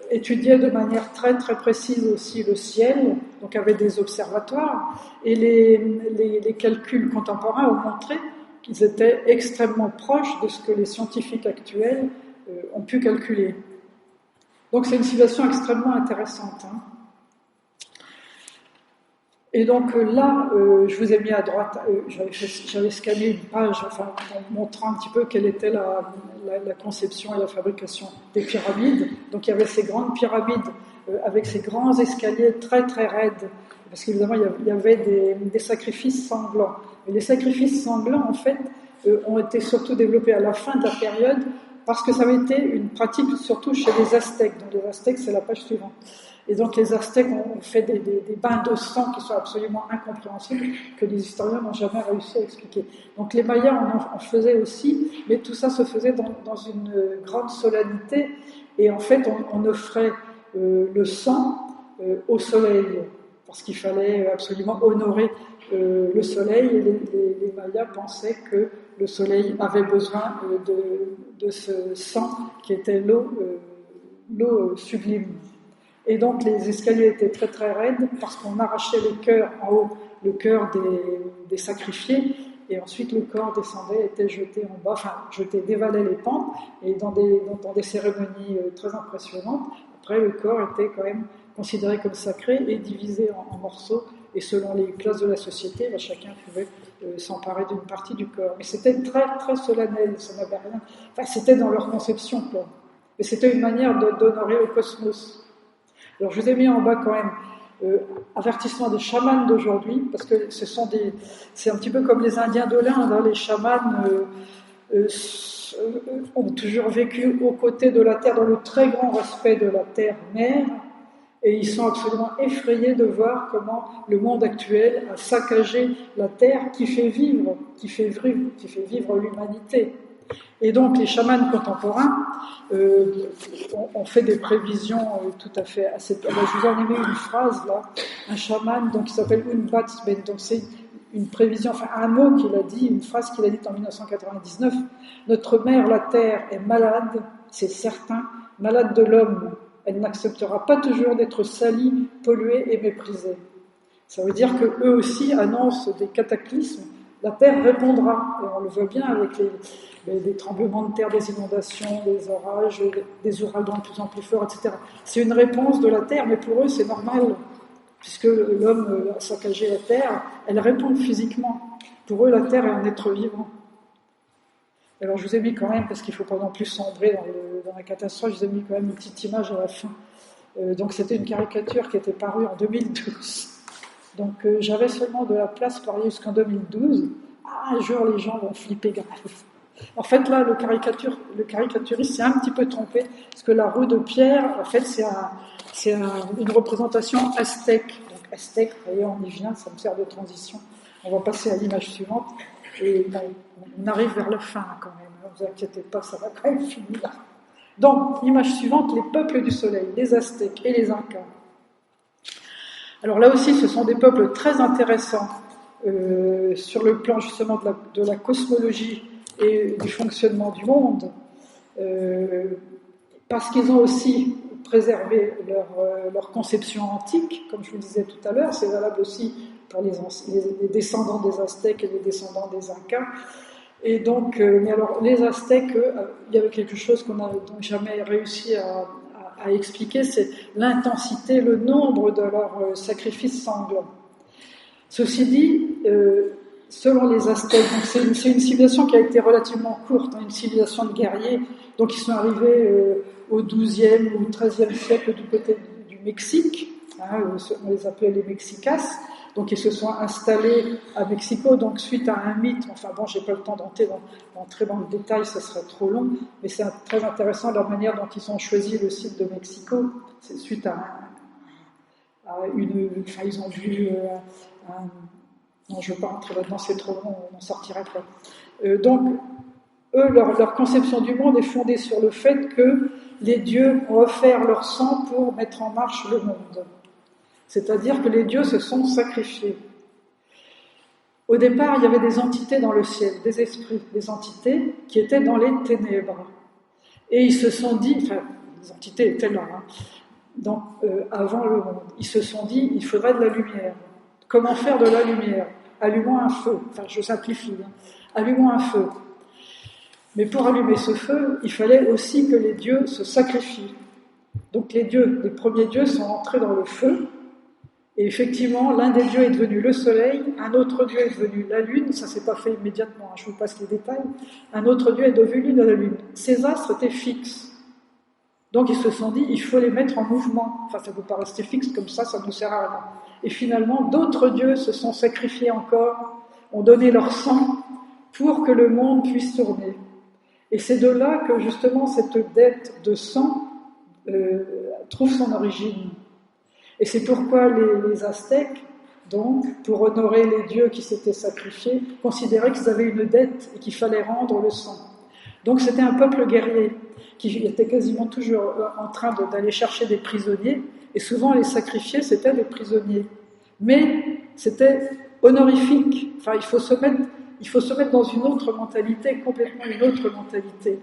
étudiaient de manière très très précise aussi le ciel, donc avec des observatoires, et les calculs contemporains ont montré qu'ils étaient extrêmement proches de ce que les scientifiques actuels ont pu calculer. Donc c'est une situation extrêmement intéressante. Hein. Et donc là, je vous ai mis à droite, j'avais scanné une page, enfin, en montrant un petit peu quelle était la conception et la fabrication des pyramides. Donc il y avait ces grandes pyramides avec ces grands escaliers très très raides, parce qu'évidemment il y avait des sacrifices sanglants. Et les sacrifices sanglants, en fait, ont été surtout développés à la fin de la période, parce que ça avait été une pratique surtout chez les Aztèques. Donc les Aztèques, c'est la page suivante. Et donc les Aztèques ont fait des bains de sang qui sont absolument incompréhensibles, que les historiens n'ont jamais réussi à expliquer. Donc les Mayas en faisaient aussi, mais tout ça se faisait dans une grande solennité, et en fait on offrait le sang au soleil, parce qu'il fallait absolument honorer le soleil, et les Mayas pensaient que le soleil avait besoin de ce sang qui était l'eau sublime. Et donc les escaliers étaient très très raides parce qu'on arrachait les cœurs en haut, le cœur des sacrifiés, et ensuite le corps descendait, était jeté en bas, enfin dévalait les pentes, et dans des cérémonies très impressionnantes, après le corps était quand même considéré comme sacré et divisé en morceaux, et selon les classes de la société, ben, chacun pouvait s'emparer d'une partie du corps. Mais c'était très très solennel, ça n'avait rien, enfin c'était dans leur conception quoi. Et c'était une manière d'honorer le cosmos. Alors je vous ai mis en bas quand même avertissement des chamans d'aujourd'hui, parce que c'est un petit peu comme les Indiens de l'Inde, hein, les chamans ont toujours vécu aux côtés de la Terre, dans le très grand respect de la Terre-Mère, et ils sont absolument effrayés de voir comment le monde actuel a saccagé la Terre qui fait vivre l'humanité. Et donc les chamans contemporains ont fait des prévisions tout à fait assez... Je vous en ai mis une phrase là, un chaman donc, qui s'appelle Unbatsben, donc c'est une prévision, enfin un mot qu'il a dit, une phrase qu'il a dite en 1999. Notre mère, la Terre, est malade, c'est certain, malade de l'homme. Elle n'acceptera pas toujours d'être salie, polluée et méprisée. Ça veut dire qu'eux aussi annoncent des cataclysmes. La Terre répondra, et on le voit bien avec des tremblements de terre, des inondations, des orages, des ouragans de plus en plus forts, etc. C'est une réponse de la Terre, mais pour eux c'est normal, puisque l'homme a saccagé la Terre, elle répond physiquement. Pour eux, la Terre est un être vivant. Alors je vous ai mis quand même, parce qu'il ne faut pas non plus sombrer dans la catastrophe, je vous ai mis quand même une petite image à la fin. Donc c'était une caricature qui était parue en 2012. Donc j'avais seulement de la place pour aller jusqu'en 2012. Ah, un jour les gens vont flipper grave. En fait là, le caricaturiste s'est un petit peu trompé, parce que la roue de pierre, en fait c'est une représentation aztèque. Donc aztèque, vous voyez, on y vient, ça me sert de transition. On va passer à l'image suivante. Et bon, on arrive vers la fin quand même, ne vous inquiétez pas, ça va quand même finir. Donc, image suivante, les peuples du soleil, les Aztèques et les Incas. Alors là aussi, ce sont des peuples très intéressants sur le plan justement de la cosmologie et du fonctionnement du monde, parce qu'ils ont aussi préservé leur conception antique, comme je vous disais tout à l'heure, c'est valable aussi pour les descendants des Aztèques et les descendants des Incas. Et donc, mais alors, les Aztèques, il y avait quelque chose qu'on n'a donc jamais réussi à expliquer, c'est l'intensité, le nombre de leurs sacrifices sanglants. Ceci dit, selon les Aztèques, donc c'est une civilisation qui a été relativement courte, hein, une civilisation de guerriers, donc ils sont arrivés au XIIe ou XIIIe siècle du côté du Mexique, hein, on les appelait les Mexicas. Donc ils se sont installés à Mexico, donc suite à un mythe, enfin bon, j'ai pas le temps d'entrer dans le détail, ça serait trop long, mais c'est très intéressant la manière dont ils ont choisi le site de Mexico, c'est suite à enfin ils ont vu non, je ne veux pas rentrer là-dedans, c'est trop long, on n'en sortirait pas. Donc, eux, leur conception du monde est fondée sur le fait que les dieux ont offert leur sang pour mettre en marche le monde. C'est-à-dire que les dieux se sont sacrifiés. Au départ, il y avait des entités dans le ciel, des esprits, des entités qui étaient dans les ténèbres. Et ils se sont dit, enfin, les entités étaient là, avant le monde. Ils se sont dit, il faudrait de la lumière. Comment faire de la lumière? Allumons un feu. Enfin, je simplifie. Allumons un feu. Mais pour allumer ce feu, il fallait aussi que les dieux se sacrifient. Donc les premiers dieux sont entrés dans le feu. Et effectivement, l'un des dieux est devenu le soleil, un autre dieu est devenu la lune, ça s'est pas fait immédiatement, je vous passe les détails, un autre dieu est devenu la lune. Ces astres étaient fixes. Donc ils se sont dit, il faut les mettre en mouvement. Enfin, ça ne peut pas rester fixe comme ça ne sert à rien. Et finalement, d'autres dieux se sont sacrifiés encore, ont donné leur sang pour que le monde puisse tourner. Et c'est de là que justement cette dette de sang trouve son origine. Et c'est pourquoi les Aztèques, donc, pour honorer les dieux qui s'étaient sacrifiés, considéraient qu'ils avaient une dette et qu'il fallait rendre le sang. Donc c'était un peuple guerrier qui était quasiment toujours en train d'aller chercher des prisonniers, et souvent les sacrifiés, c'était des prisonniers. Mais c'était honorifique. Enfin, il faut se mettre dans une autre mentalité, complètement une autre mentalité.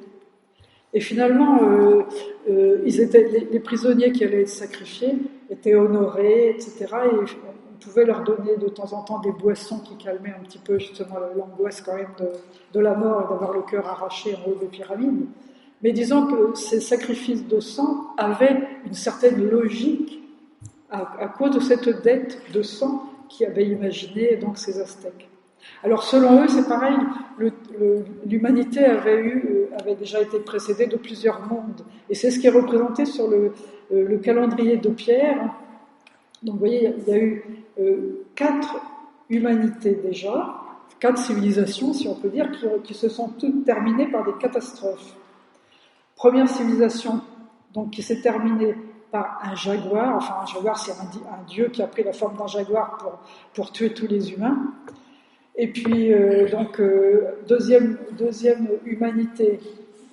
Et finalement, les prisonniers qui allaient être sacrifiés étaient honorés, etc. Et on pouvait leur donner de temps en temps des boissons qui calmaient un petit peu justement l'angoisse quand même de la mort et d'avoir le cœur arraché en haut des pyramides. Mais disons que ces sacrifices de sang avaient une certaine logique à cause de cette dette de sang qu'avaient imaginé donc ces Aztèques. Alors selon eux, c'est pareil, l'humanité avait déjà été précédée de plusieurs mondes. Et c'est ce qui est représenté sur le calendrier de Pierre. Donc vous voyez, il y a eu 4 humanités déjà, 4 civilisations, si on peut dire, qui se sont toutes terminées par des catastrophes. Première civilisation, donc, qui s'est terminée par un jaguar. Enfin, un jaguar, c'est un dieu qui a pris la forme d'un jaguar pour tuer tous les humains. Et puis, deuxième humanité,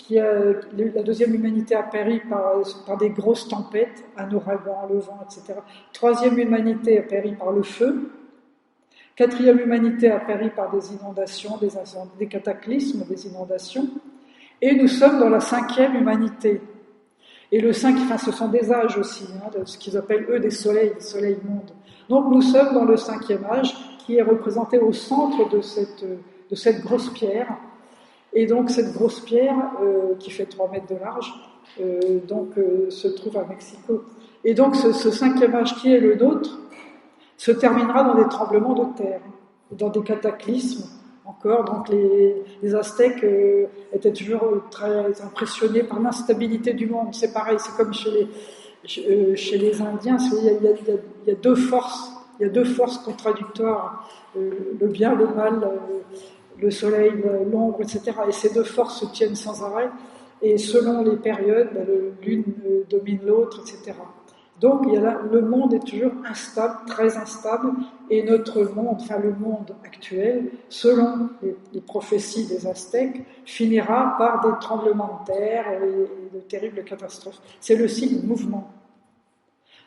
la deuxième humanité a péri par des grosses tempêtes, un ouragan, le vent, etc. Troisième humanité a péri par le feu. Quatrième humanité a péri par des inondations, des cataclysmes, des inondations. Et nous sommes dans la 5e humanité. Et ce sont des âges aussi, ce qu'ils appellent eux des soleils mondes. Donc nous sommes dans le 5e âge, qui est représenté au centre de cette grosse pierre. Et donc cette grosse pierre, qui fait 3 mètres de large, se trouve à Mexico. Et donc ce 5e âge qui est le nôtre se terminera dans des tremblements de terre, dans des cataclysmes encore. Donc les Aztèques étaient toujours très impressionnés par l'instabilité du monde. C'est pareil, c'est comme chez les Indiens, il y a deux forces. Il y a 2 forces contradictoires, le bien, le mal, le soleil, l'ombre, etc. Et ces 2 forces se tiennent sans arrêt, et selon les périodes, l'une domine l'autre, etc. Donc le monde est toujours instable, très instable, et notre monde, enfin le monde actuel, selon les prophéties des Aztèques, finira par des tremblements de terre et de terribles catastrophes. C'est le signe mouvement.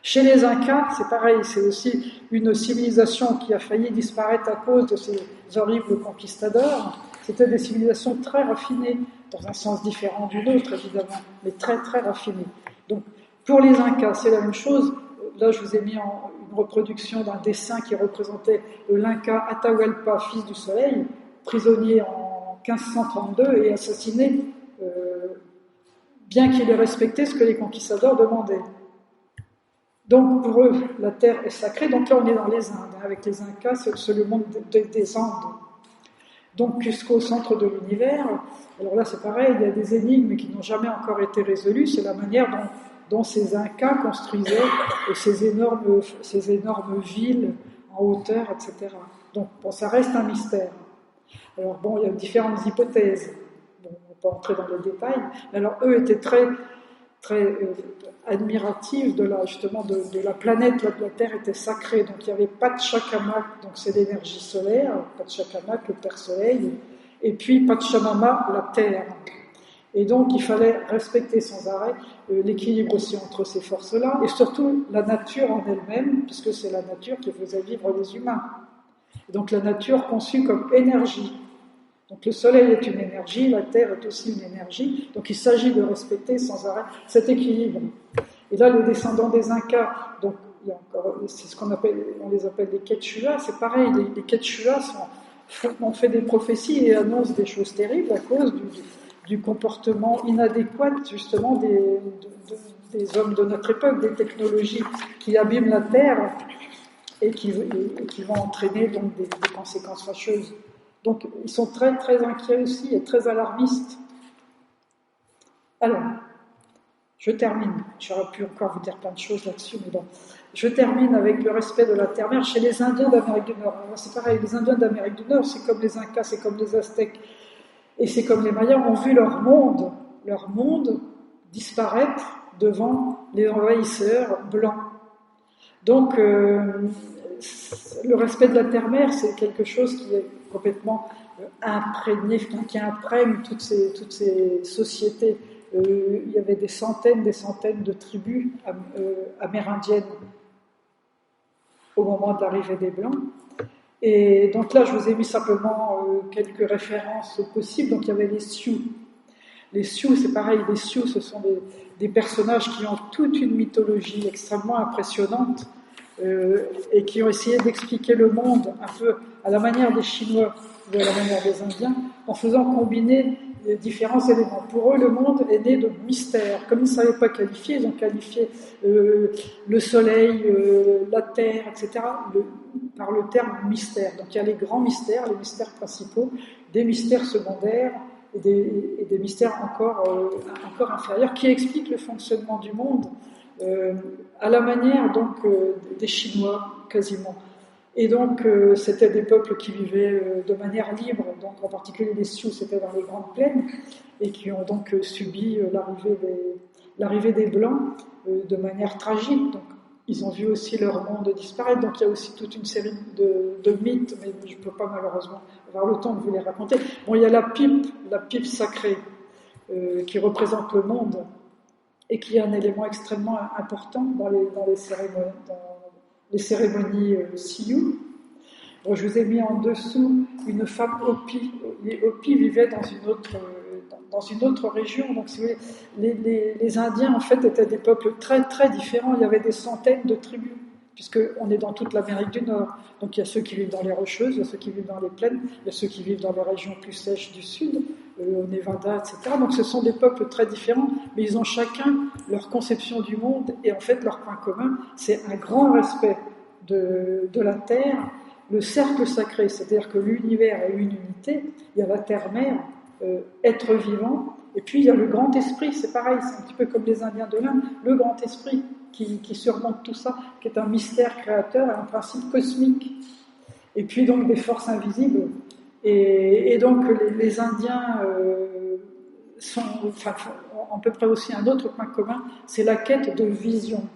Chez les Incas, c'est pareil, c'est aussi une civilisation qui a failli disparaître à cause de ces horribles conquistadors. C'était des civilisations très raffinées, dans un sens différent du nôtre évidemment, mais très très raffinées. Donc pour les Incas, c'est la même chose. Là, je vous ai mis une reproduction d'un dessin qui représentait l'Inca Atahualpa, fils du soleil, prisonnier en 1532 et assassiné, bien qu'il ait respecté ce que les conquistadors demandaient. Donc pour eux, la terre est sacrée. Donc là, on est dans les Indes. Avec les Incas, c'est le monde des Andes. Donc jusqu'au centre de l'univers. Alors là, c'est pareil, il y a des énigmes qui n'ont jamais encore été résolues. C'est la manière dont ces Incas construisaient ces énormes villes en hauteur, etc. Donc bon, ça reste un mystère. Alors bon, il y a différentes hypothèses. Bon, on va pas entrer dans les détails. Mais alors eux étaient très admirative de la planète. La Terre était sacrée, donc il n'y avait pas de Chacamac, donc c'est l'énergie solaire, pas de Chacamac, le Père Soleil, et puis Pachamama, la terre. Et donc il fallait respecter sans arrêt l'équilibre aussi entre ces forces-là, et surtout la nature en elle-même, puisque c'est la nature qui faisait vivre les humains. Et donc la nature conçue comme énergie. Donc le soleil est une énergie, la terre est aussi une énergie, donc il s'agit de respecter sans arrêt cet équilibre. Et là, les descendants des Incas, donc il y a encore, c'est ce qu'on appelle, on les appelle les Quechuas, c'est pareil, les Quechuas ont fait des prophéties et annoncent des choses terribles à cause du comportement inadéquat justement des hommes de notre époque, des technologies qui abîment la terre et qui vont entraîner donc des conséquences fâcheuses. Donc ils sont très très inquiets aussi et très alarmistes. Alors, je termine. J'aurais pu encore vous dire plein de choses là-dessus, mais bon. Je termine avec le respect de la terre-mère chez les Indiens d'Amérique du Nord. Alors, c'est pareil, les Indiens d'Amérique du Nord, c'est comme les Incas, c'est comme les Aztèques, et c'est comme les Mayas, ont vu leur monde disparaître devant les envahisseurs blancs. Donc, le respect de la terre-mère, c'est quelque chose qui est complètement imprégné, qui imprègne toutes ces sociétés. Il y avait des centaines de tribus amérindiennes au moment de l'arrivée des Blancs. Et donc là, je vous ai mis simplement quelques références possibles. Donc il y avait les Sioux. Les Sioux, c'est pareil, les Sioux, ce sont des personnages qui ont toute une mythologie extrêmement impressionnante et qui ont essayé d'expliquer le monde un peu à la manière des Chinois ou à la manière des Indiens, en faisant combiner les différents éléments. Pour eux, le monde est né de mystères. Comme ils ne savaient pas qualifier, ils ont qualifié le soleil, la terre, etc., par le terme mystère. Donc il y a les grands mystères, les mystères principaux, des mystères secondaires et des mystères encore inférieurs qui expliquent le fonctionnement du monde à la manière donc des Chinois quasiment. Et donc c'était des peuples qui vivaient de manière libre, donc en particulier les Sioux, c'était dans les grandes plaines, et qui ont donc subi l'arrivée des Blancs de manière tragique. Donc ils ont vu aussi leur monde disparaître, donc il y a aussi toute une série de mythes, mais je ne peux pas malheureusement avoir le temps de vous les raconter. Bon, il y a la pipe sacrée, qui représente le monde, et qui est un élément extrêmement important dans les cérémonies Sioux. Bon, je vous ai mis en dessous une femme Hopi. Les Hopi vivaient dans une autre région. Donc, si vous voulez, les Indiens, en fait, étaient des peuples très, très différents. Il y avait des centaines de tribus, puisqu'on est dans toute l'Amérique du Nord. Donc, il y a ceux qui vivent dans les Rocheuses, il y a ceux qui vivent dans les plaines, il y a ceux qui vivent dans les régions plus sèches du Sud, au Nevada, etc. Donc, ce sont des peuples très différents, mais ils ont chacun leur conception du monde, et en fait, leur point commun, c'est un grand respect de la Terre, le cercle sacré, c'est-à-dire que l'univers est une unité, il y a la terre-mère, être vivant, et puis il y a le grand esprit, c'est pareil, c'est un petit peu comme les Indiens de l'Inde, le grand esprit qui surmonte tout ça, qui est un mystère créateur, un principe cosmique, et puis donc des forces invisibles, et donc les Indiens ont à peu près aussi un autre point commun, c'est la quête de vision.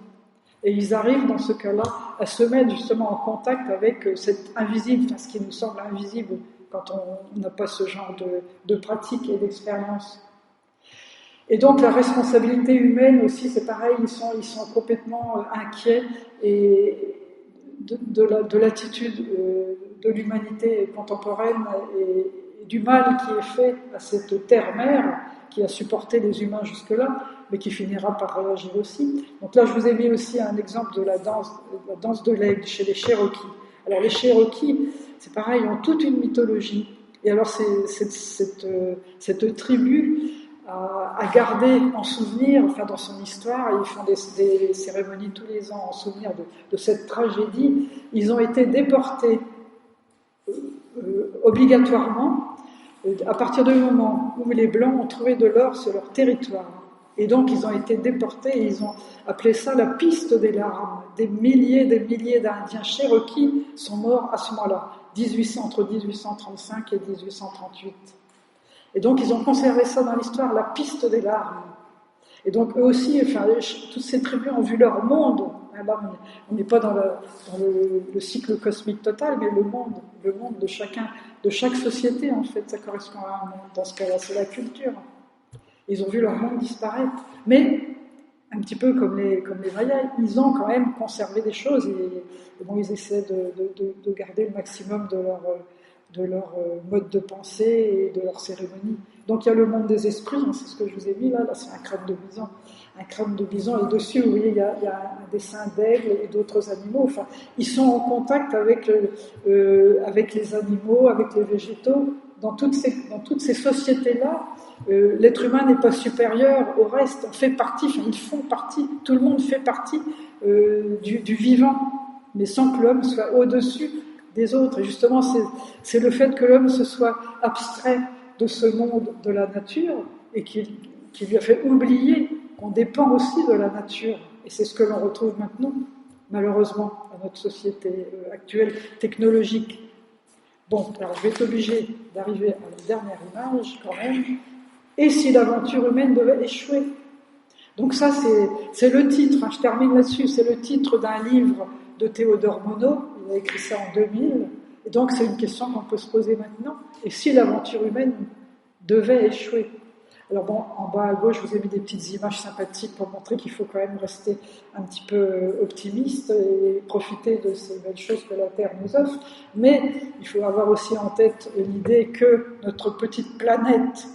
Et ils arrivent dans ce cas-là à se mettre justement en contact avec cet invisible, ce qui nous semble invisible quand on n'a pas ce genre de pratique et d'expérience. Et donc la responsabilité humaine aussi, c'est pareil, ils sont complètement inquiets et de l'attitude de l'humanité contemporaine et du mal qui est fait à cette terre-mère qui a supporté les humains jusque-là, mais qui finira par réagir aussi. Donc là, je vous ai mis aussi un exemple de la danse de l'aigle chez les Cherokees. Alors les Cherokees, c'est pareil, ils ont toute une mythologie. Et alors cette tribu a gardé en souvenir, enfin dans son histoire, ils font des cérémonies tous les ans en souvenir de cette tragédie. Ils ont été déportés obligatoirement à partir du moment où les Blancs ont trouvé de l'or sur leur territoire. Et donc ils ont été déportés et ils ont appelé ça la piste des larmes. Des milliers d'Indiens Cherokees sont morts à ce moment-là, entre 1835 et 1838. Et donc ils ont conservé ça dans l'histoire, la piste des larmes. Et donc eux aussi, toutes ces tribus ont vu leur monde Là, on n'est pas dans le cycle cosmique total, mais le monde de chacun, de chaque société, en fait, ça correspond à un monde. Dans ce cas-là, c'est la culture. Ils ont vu leur monde disparaître. Mais, un petit peu comme les Mayas, ils ont quand même conservé des choses et bon, ils essaient de garder le maximum de leur mode de pensée et de leur cérémonie. Donc il y a le monde des esprits, hein, c'est ce que je vous ai mis là c'est un crâne de bison. Un crâne de bison, et dessus, vous voyez, il y a un dessin d'aigle et d'autres animaux. Enfin, ils sont en contact avec les animaux, avec les végétaux. Dans toutes ces sociétés-là, l'être humain n'est pas supérieur au reste. On fait partie, enfin, ils font partie, tout le monde fait partie du vivant, mais sans que l'homme soit au-dessus des autres. Et justement, c'est le fait que l'homme se soit abstrait de ce monde de la nature et qui lui a fait oublier qu'on dépend aussi de la nature. Et c'est ce que l'on retrouve maintenant, malheureusement, dans notre société actuelle technologique. Bon, alors je vais être obligé d'arriver à la dernière image quand même. Et si l'aventure humaine devait échouer? Donc ça, c'est le titre, hein, je termine là-dessus, c'est le titre d'un livre de Théodore Monod, il a écrit ça en 2000, et donc c'est une question qu'on peut se poser maintenant. Et si l'aventure humaine devait échouer? Alors bon, en bas à gauche, je vous ai mis des petites images sympathiques pour montrer qu'il faut quand même rester un petit peu optimiste et profiter de ces belles choses que la Terre nous offre. Mais il faut avoir aussi en tête l'idée que notre petite planète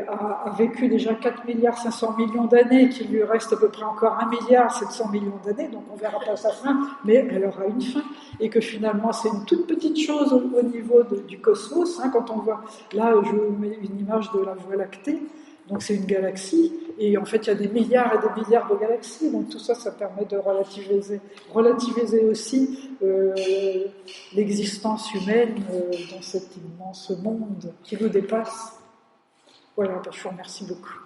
a vécu déjà 4 milliards 500 millions d'années, qu'il lui reste à peu près encore 1 milliard 700 millions d'années, donc on verra pas sa fin, mais elle aura une fin, et que finalement c'est une toute petite chose au niveau du cosmos, hein, quand on voit, là je vous mets une image de la Voie lactée, donc c'est une galaxie, et en fait il y a des milliards et des milliards de galaxies, donc tout ça, ça permet de relativiser aussi l'existence humaine dans cet immense monde qui nous dépasse. Voilà, je vous remercie beaucoup.